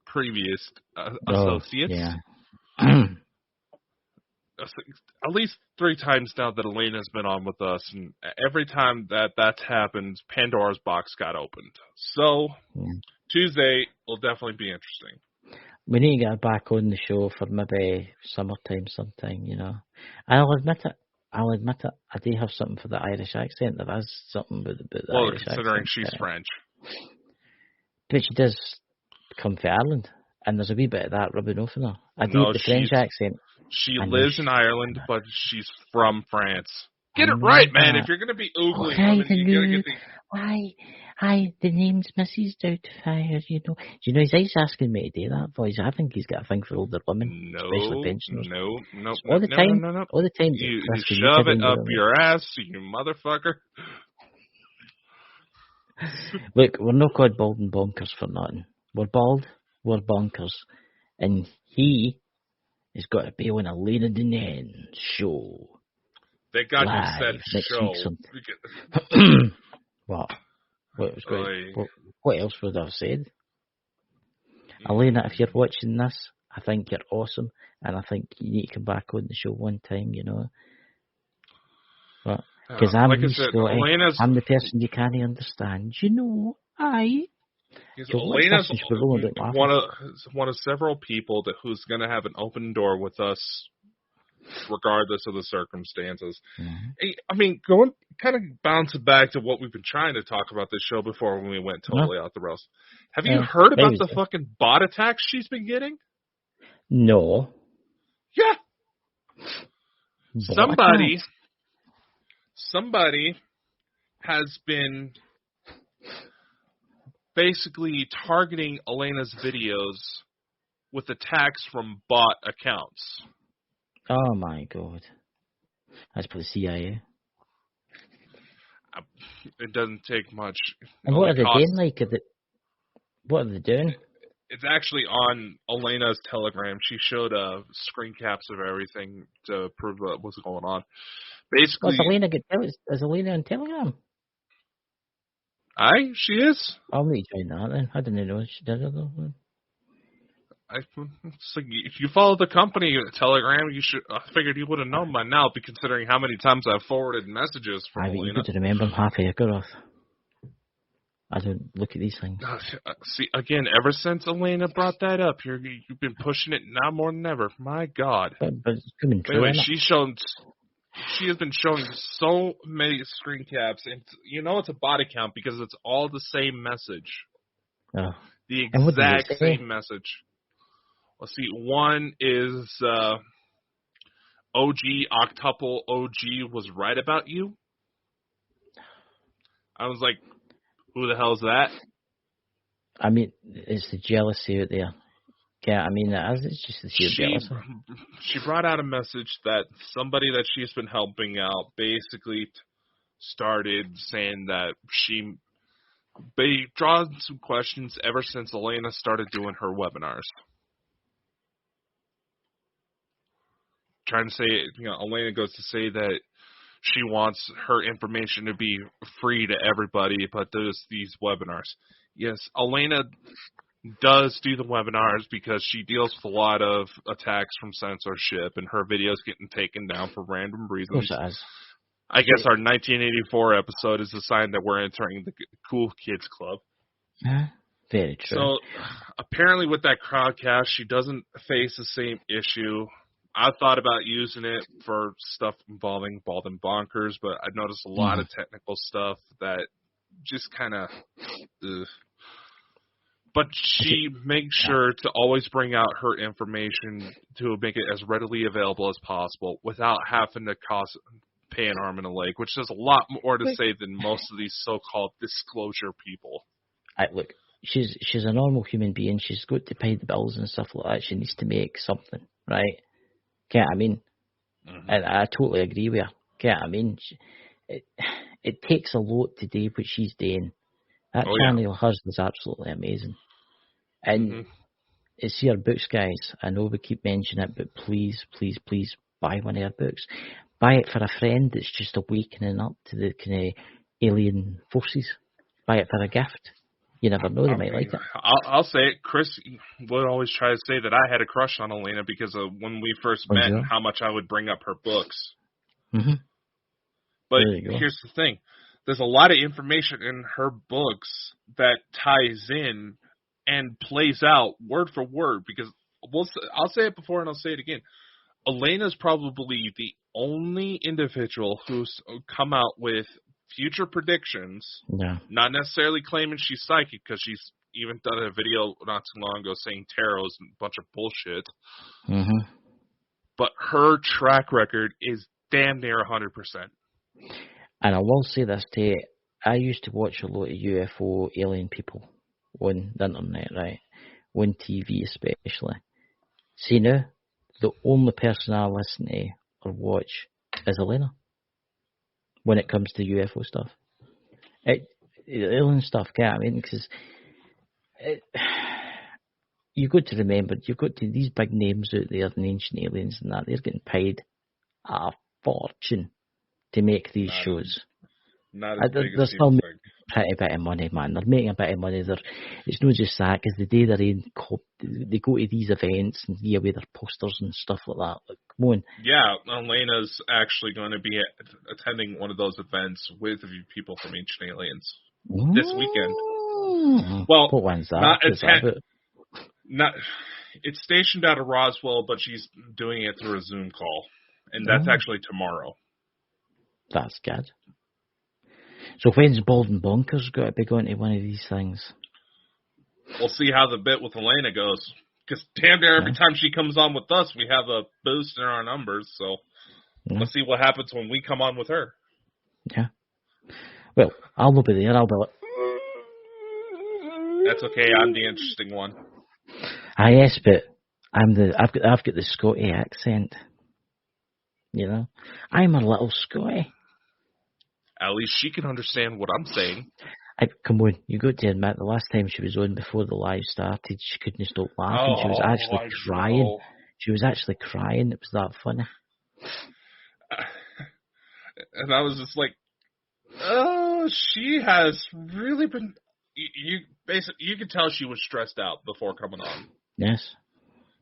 previous associates. Yeah. At least 3 times now that Elena's been on with us, and every time that's happened, Pandora's box got opened. So, Tuesday will definitely be interesting. We need to get her back on the show for maybe summertime sometime, you know. And I'll admit it. I do have something for the Irish accent. There is something about the Irish accent. Well, considering she's French. But she does come from Ireland, and there's a wee bit of that rubbing off on her. I do the French accent. She lives in Ireland, but she's from France. Get it right, man. If you're going to be oogling women, you got to get the... Hi, the name's Mrs. Doubtfire, you know. Do you know, he's asking me to do that voice. I think he's got a thing for older women, especially pensioners. No. All the time. You shove it up your ass, you motherfucker. Look, we're not called Bald and Bonkers for nothing. We're bald, we're bonkers. And he has got to be on a Lena Deneen show. They got you said show. What? What else would I have said? Elena, if you're watching this, I think you're awesome, and I think you need to come back on the show one time, you know. Because I'm like Scotty, I'm the person you can't understand. You know, Elena's one of several people who's going to have an open door with us, regardless of the circumstances. Mm-hmm. I mean, kind of bouncing back to what we've been trying to talk about this show before when we went totally out the rails. Have you heard about the fucking bot attacks she's been getting? No. Yeah. Somebody has been basically targeting Elena's videos with attacks from bot accounts. Oh my god. That's for the CIA. It doesn't take much. And what are they doing? What are they doing? It's actually on Elena's Telegram. She showed screen caps of everything to prove what's going on. Basically, is Elena on Telegram? She is. I'll need to join that then. I didn't know she did it though. If you follow the company Telegram, you should. I figured you would have known by now, considering how many times I've forwarded messages from Elena. You got to remember I'm half a year off. I don't look at these things. See, again, ever since Elena brought that up, you've been pushing it now more than ever. My God. But it's coming true. Anyway, she has been showing so many screen caps, and you know it's a bot account because it's all the same message. Oh. The exact same message. Let's see. One is OG, Octuple OG was right about you. I was like, who the hell's that? I mean, it's the jealousy out there. Yeah, I mean, it's just the sheer jealousy. She brought out a message that somebody that she's been helping out basically started saying that they drawn some questions ever since Elena started doing her webinars. Trying to say, Elena goes to say that she wants her information to be free to everybody, but there's these webinars. Yes, Elena does do the webinars because she deals with a lot of attacks from censorship and her videos getting taken down for random reasons. I guess our 1984 episode is a sign that we're entering the cool kids club. Very true. So apparently with that crowdcast, she doesn't face the same issue. I thought about using it for stuff involving Bald and Bonkers, but I noticed a lot of technical stuff that just kind of... But she makes sure to always bring out her information to make it as readily available as possible without having to pay an arm and a leg, which has a lot more to say than most of these so-called disclosure people. Look, she's a normal human being. She's got to pay the bills and stuff like that. She needs to make something, right? I mean? And I totally agree with her. I mean? It takes a lot to do what she's doing. That channel of hers is absolutely amazing. And it's her books, guys. I know we keep mentioning it, but please, please, please buy one of her books. Buy it for a friend that's just awakening up to the kind of alien forces. Buy it for a gift. You never know, they might like it. I'll say it. Chris would always try to say that I had a crush on Elena because of when we first met and how much I would bring up her books. But here's the thing. There's a lot of information in her books that ties in and plays out word for word because I'll say it before and I'll say it again. Elena's probably the only individual who's come out with future predictions, not necessarily claiming she's psychic because she's even done a video not too long ago saying tarot's a bunch of bullshit. Mm-hmm. But her track record is damn near 100%. And I will say this to you, I used to watch a lot of UFO alien people on the internet, right? On TV especially. See now, the only person I listen to or watch is Elena when it comes to UFO stuff. Alien stuff, I mean, because you've got to remember, these big names out there, the ancient aliens and that, they're getting paid a fortune to make these shows. Not as big they're as still people making a pretty bit of money, man. They're making a bit of money. It's not just that, because the day they're in, they go to these events and give away their posters and stuff like that. Like, come on. Yeah, Elena's actually going to be attending one of those events with a few people from Ancient Aliens this weekend. Well, what one's that? Not. It's stationed out of Roswell, but she's doing it through a Zoom call, and that's actually tomorrow. That's good. So when's Bald and Bonkers got to be going to one of these things? We'll see how the bit with Elena goes. Because damn near every time she comes on with us, we have a boost in our numbers. So let's see what happens when we come on with her. Yeah. Well, I'll be there. I'll be like... That's okay. I'm the interesting one. Yes, but I've got the Scotty accent. You know? I'm a little Scotty. At least she can understand what I'm saying. Come on, you got to admit, the last time she was on before the live started, she couldn't stop laughing. She was actually crying. Know. She was actually crying. It was that funny. And I was just like, oh, she has really been... You could tell she was stressed out before coming on. Yes.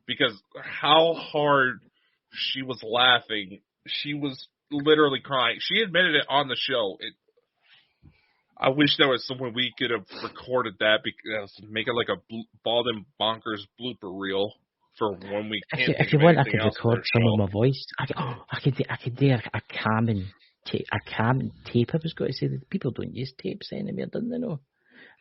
Because how hard she was laughing, she was literally crying. She admitted it on the show. I wish there was somewhere we could have recorded that, because make it like a Bald and Bonkers blooper reel for when we can't. If you want, I could record some of my voice. I could do a Carmen tape. I was going to say that people don't use tapes anymore, don't they? Know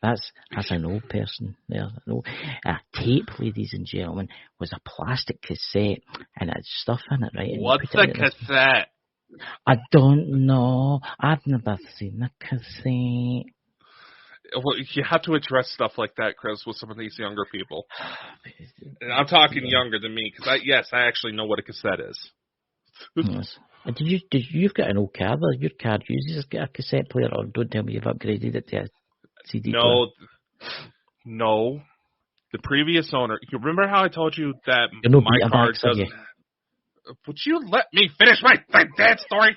that's an old person there. No, a tape, ladies and gentlemen, was a plastic cassette and it had stuff in it, right? And what's a cassette? I don't know. I've never seen a cassette. Well, you have to address stuff like that, Chris, with some of these younger people. And I'm talking younger than me, because I actually know what a cassette is. Yes. You've got an old car there. Your car uses a cassette player, or don't tell me you've upgraded it to a CD player. No. The previous owner, you remember how I told you that my car doesn't... Would you let me finish my dad story?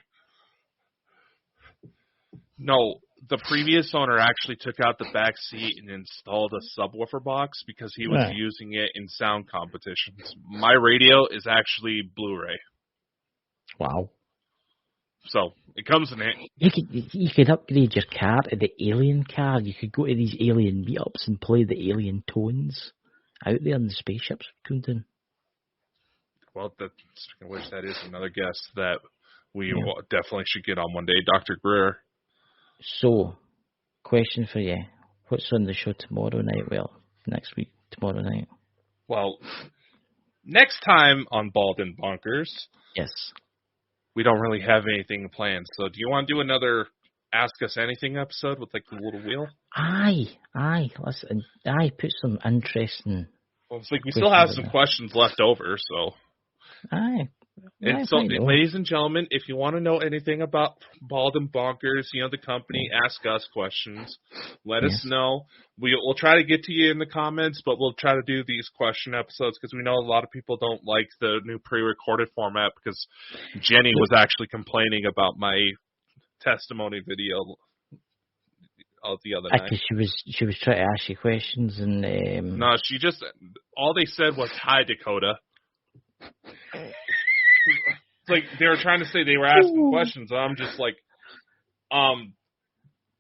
No, the previous owner actually took out the back seat and installed a subwoofer box because he was using it in sound competitions. My radio is actually Blu-ray. Wow. So, it comes in it. You could upgrade your car to the alien car. You could go to these alien meetups and play the alien tones out there in the spaceships come down. Well, speaking of which, that is another guest that we definitely should get on one day, Dr. Greer. So, question for you. What's on the show tomorrow night? Well, next week, tomorrow night. Well, next time on Bald and Bonkers. Yes. We don't really have anything planned. So, do you want to do another Ask Us Anything episode with, like, the little wheel? Aye. Listen, put some interesting... Well, it's like we still have some questions left over, so... Aye. And so, ladies and gentlemen, if you want to know anything about Bald and Bonkers, the company, ask us questions. Let us know. We'll try to get to you in the comments, but we'll try to do these question episodes because we know a lot of people don't like the new pre-recorded format, because Jenny was actually complaining about my testimony video the other night. She was trying to ask you questions and... No, she just... All they said was, "Hi, Dakota." It's like they were trying to say they were asking questions. I'm just like,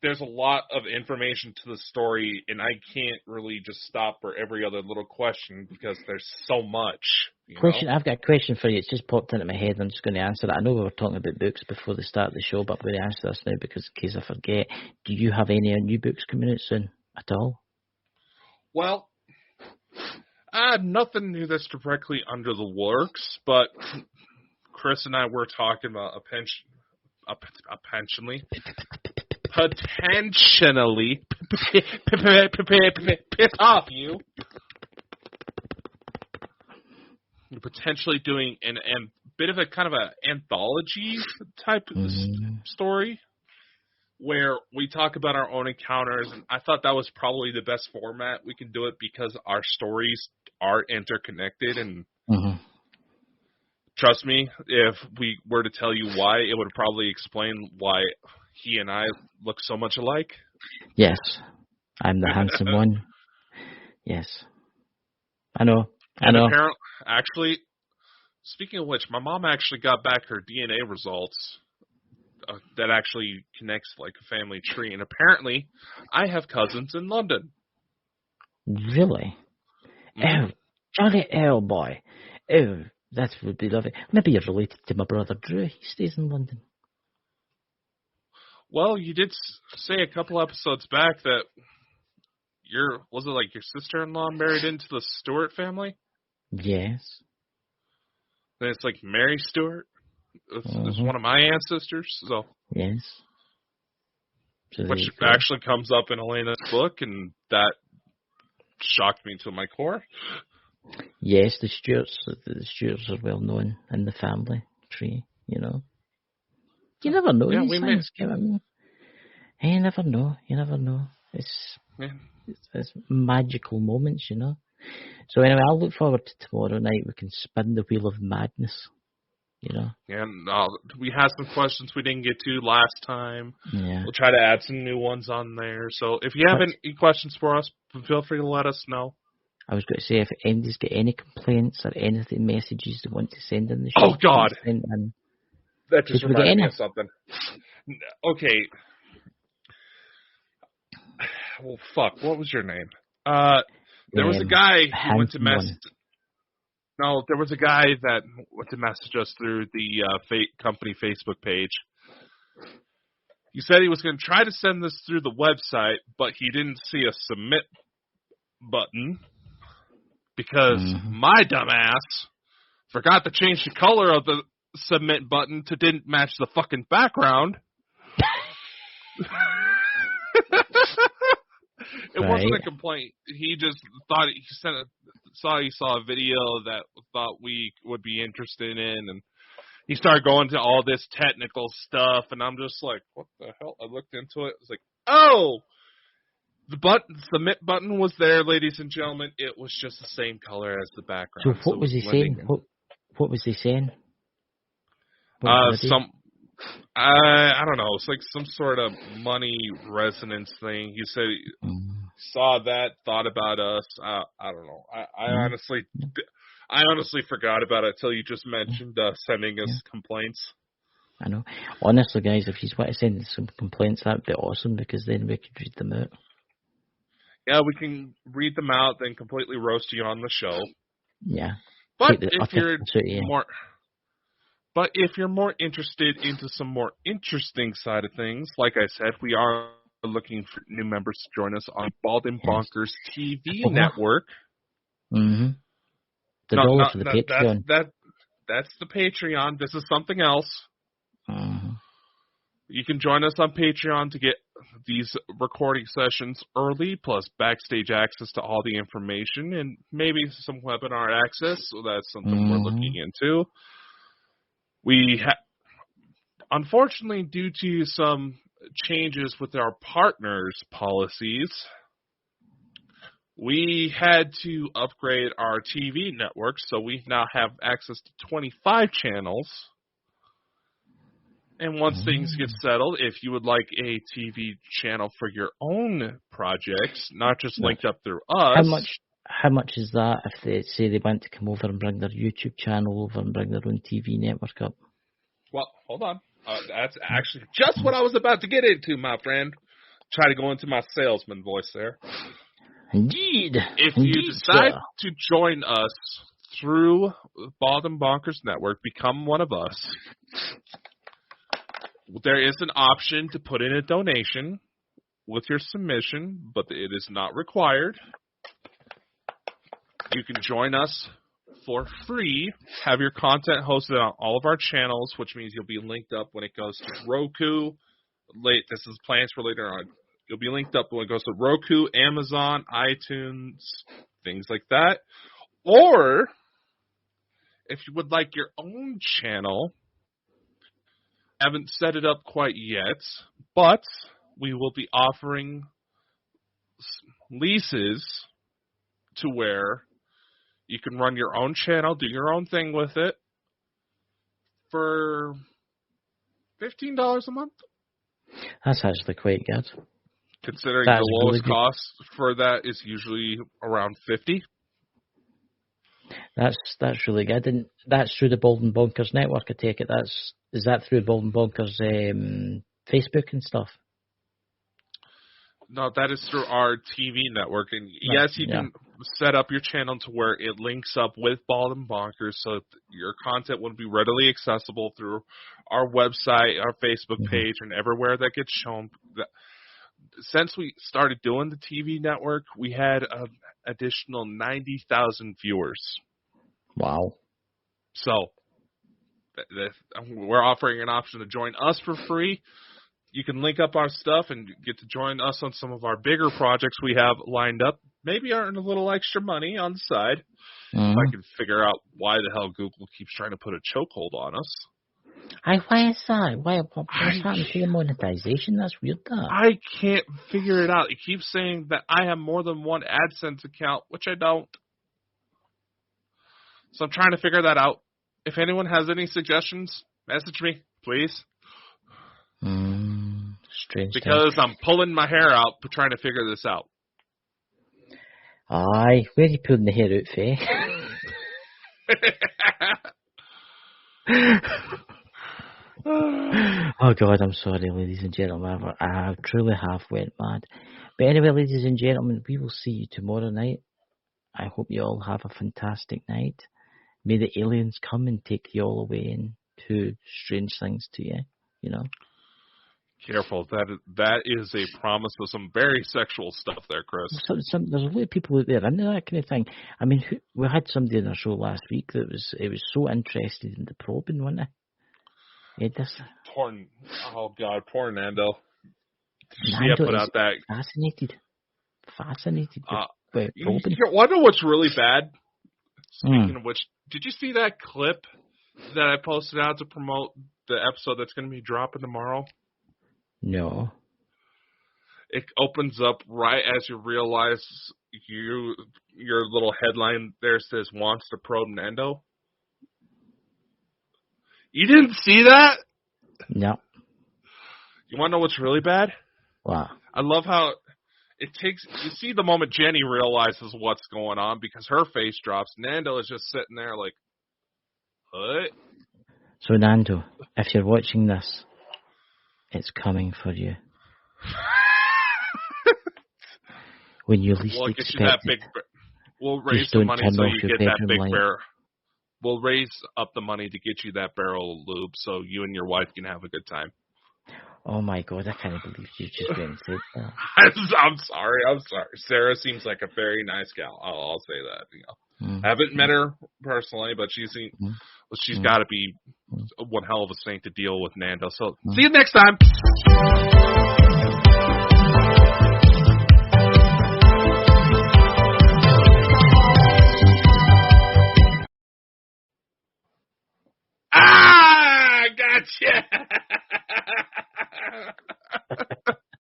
there's a lot of information to the story, and I can't really just stop for every other little question because there's so much. I've got a question for you. It's just popped into my head. I'm just going to answer it. I know we were talking about books before the start of the show, but I'm going to answer this now because in case I forget. Do you have any new books coming out soon at all? Well, nothing new that's directly under the works, but Chris and I were talking about potentially piss off you. You're potentially doing a bit of a kind of an anthology type story where we talk about our own encounters, and I thought that was probably the best format we can do it because our stories are interconnected, and trust me, if we were to tell you why, it would probably explain why he and I look so much alike. Yes, I'm the handsome one. Yes, I know. Apparently, actually, speaking of which, my mom actually got back her DNA results that actually connects like a family tree, and apparently, I have cousins in London. Really? Oh, Johnny L. boy. Oh, that would be lovely. Maybe you're related to my brother Drew. He stays in London. Well, you did say a couple episodes back that was it like your sister-in-law married into the Stewart family? Yes. And it's like Mary Stewart. It's one of my ancestors. So yes. So which actually comes up in Elena's book, and that shocked me to my core. Yes, the Stewarts are well known in the family tree. You know. You never know these things. You never know. You never know. It's magical moments, you know. So anyway, I'll look forward to tomorrow night. We can spin the wheel of madness, you know. And we had some questions we didn't get to last time. Yeah. We'll try to add some new ones on there. So if you have any questions for us, feel free to let us know. I was going to say, if anybody's got any complaints or anything, messages they want to send in the show. Oh, God. That just reminded me of something. Okay. Well, fuck. What was your name? There was a guy who went to message. No, there was a guy that went to message us through the company Facebook page. He said he was going to try to send this through the website, but he didn't see a submit button because my dumbass forgot to change the color of the submit button to didn't match the fucking background. It wasn't a complaint. He just thought he saw a video that thought we would be interested in, and he started going to all this technical stuff, and I'm just like, what the hell? I looked into it. I was like, oh, the submit button was there, ladies and gentlemen. It was just the same color as the background. So what was he saying? What was he saying? I don't know. It's like some sort of money resonance thing. He said he saw that, thought about us. I don't know. I honestly forgot about it until you just mentioned sending us complaints. I know. Honestly, guys, if you want to send some complaints, that'd be awesome because then we could read them out. Yeah, we can read them out, then completely roast you on the show. Yeah. But if you're more interested into some more interesting side of things, like I said, we are looking for new members to join us on Bald and Bonkers TV network. Mm-hmm. The dollar for the Patreon. That's the Patreon. This is something else. Mm-hmm. You can join us on Patreon to get these recording sessions early, plus backstage access to all the information, and maybe some webinar access. So that's something we're looking into. We unfortunately, due to some changes with our partners' policies, we had to upgrade our TV network, so we now have access to 25 channels. And once things get settled, if you would like a TV channel for your own projects, not just linked up through us. How much is that if they say they want to come over and bring their YouTube channel over and bring their own TV network up? Well, hold on. That's actually just what I was about to get into, my friend. Try to go into my salesman voice there. Indeed. If you decide to join us through Bald and Bonkers Network, become one of us, there is an option to put in a donation with your submission, but it is not required. You can join us for free, have your content hosted on all of our channels, which means you'll be linked up when it goes to Roku. This is plans for later on. You'll be linked up when it goes to Roku, Amazon, iTunes, things like that. Or, if you would like your own channel, haven't set it up quite yet, but we will be offering leases to where you can run your own channel, do your own thing with it for $15 a month. That's actually quite good. Considering the lowest cost for that is usually around $50. That's really good, and that's through the Bald and Bonkers network. I take it. Is that through Bald and Bonkers Facebook and stuff? No, that is through our TV network, and yes, you can set up your channel to where it links up with Bald and Bonkers, so your content would be readily accessible through our website, our Facebook page, and everywhere that gets shown. Since we started doing the TV network, we had an additional 90,000 viewers. Wow. So, we're offering an option to join us for free. You can link up our stuff and get to join us on some of our bigger projects we have lined up. Maybe earn a little extra money on the side. If I can figure out why the hell Google keeps trying to put a chokehold on us. Why is that? What's happening to the monetization? That's weird. I can't figure it out. It keeps saying that I have more than one AdSense account, which I don't. So I'm trying to figure that out. If anyone has any suggestions, message me, please. Strange. Because I'm pulling my hair out trying to figure this out. Aye, where are you pulling the hair out, Faye? Oh God, I'm sorry, ladies and gentlemen. I truly have went mad. But anyway, ladies and gentlemen, we will see you tomorrow night. I hope you all have a fantastic night. May the aliens come and take you all away and do strange things to you, you know. Careful, that is a promise of some very sexual stuff there, Chris. There's a lot of people out there into that kind of thing. I mean, we had somebody on our show last week that was so interested in the probing, wasn't it? Oh God, poor Nando. Nando put out that fascinated with probing. You wonder what's really bad? Speaking of which, did you see that clip that I posted out to promote the episode that's going to be dropping tomorrow? No. It opens up right as you realize your little headline there says wants to probe Nando. You didn't see that? No. You want to know what's really bad? What? I love how it takes... You see the moment Jenny realizes what's going on because her face drops. Nando is just sitting there like, what? So, Nando, if you're watching this, it's coming for you. When you least expect it. We'll raise the money so you get that big barrel. We'll raise up the money to get you that barrel of lube so you and your wife can have a good time. Oh my God, I can't believe you just went and said that. I'm sorry. Sarah seems like a very nice gal. I'll say that. You know, I haven't met her personally, but she's got to be one hell of a snake to deal with, Nando. So see you next time.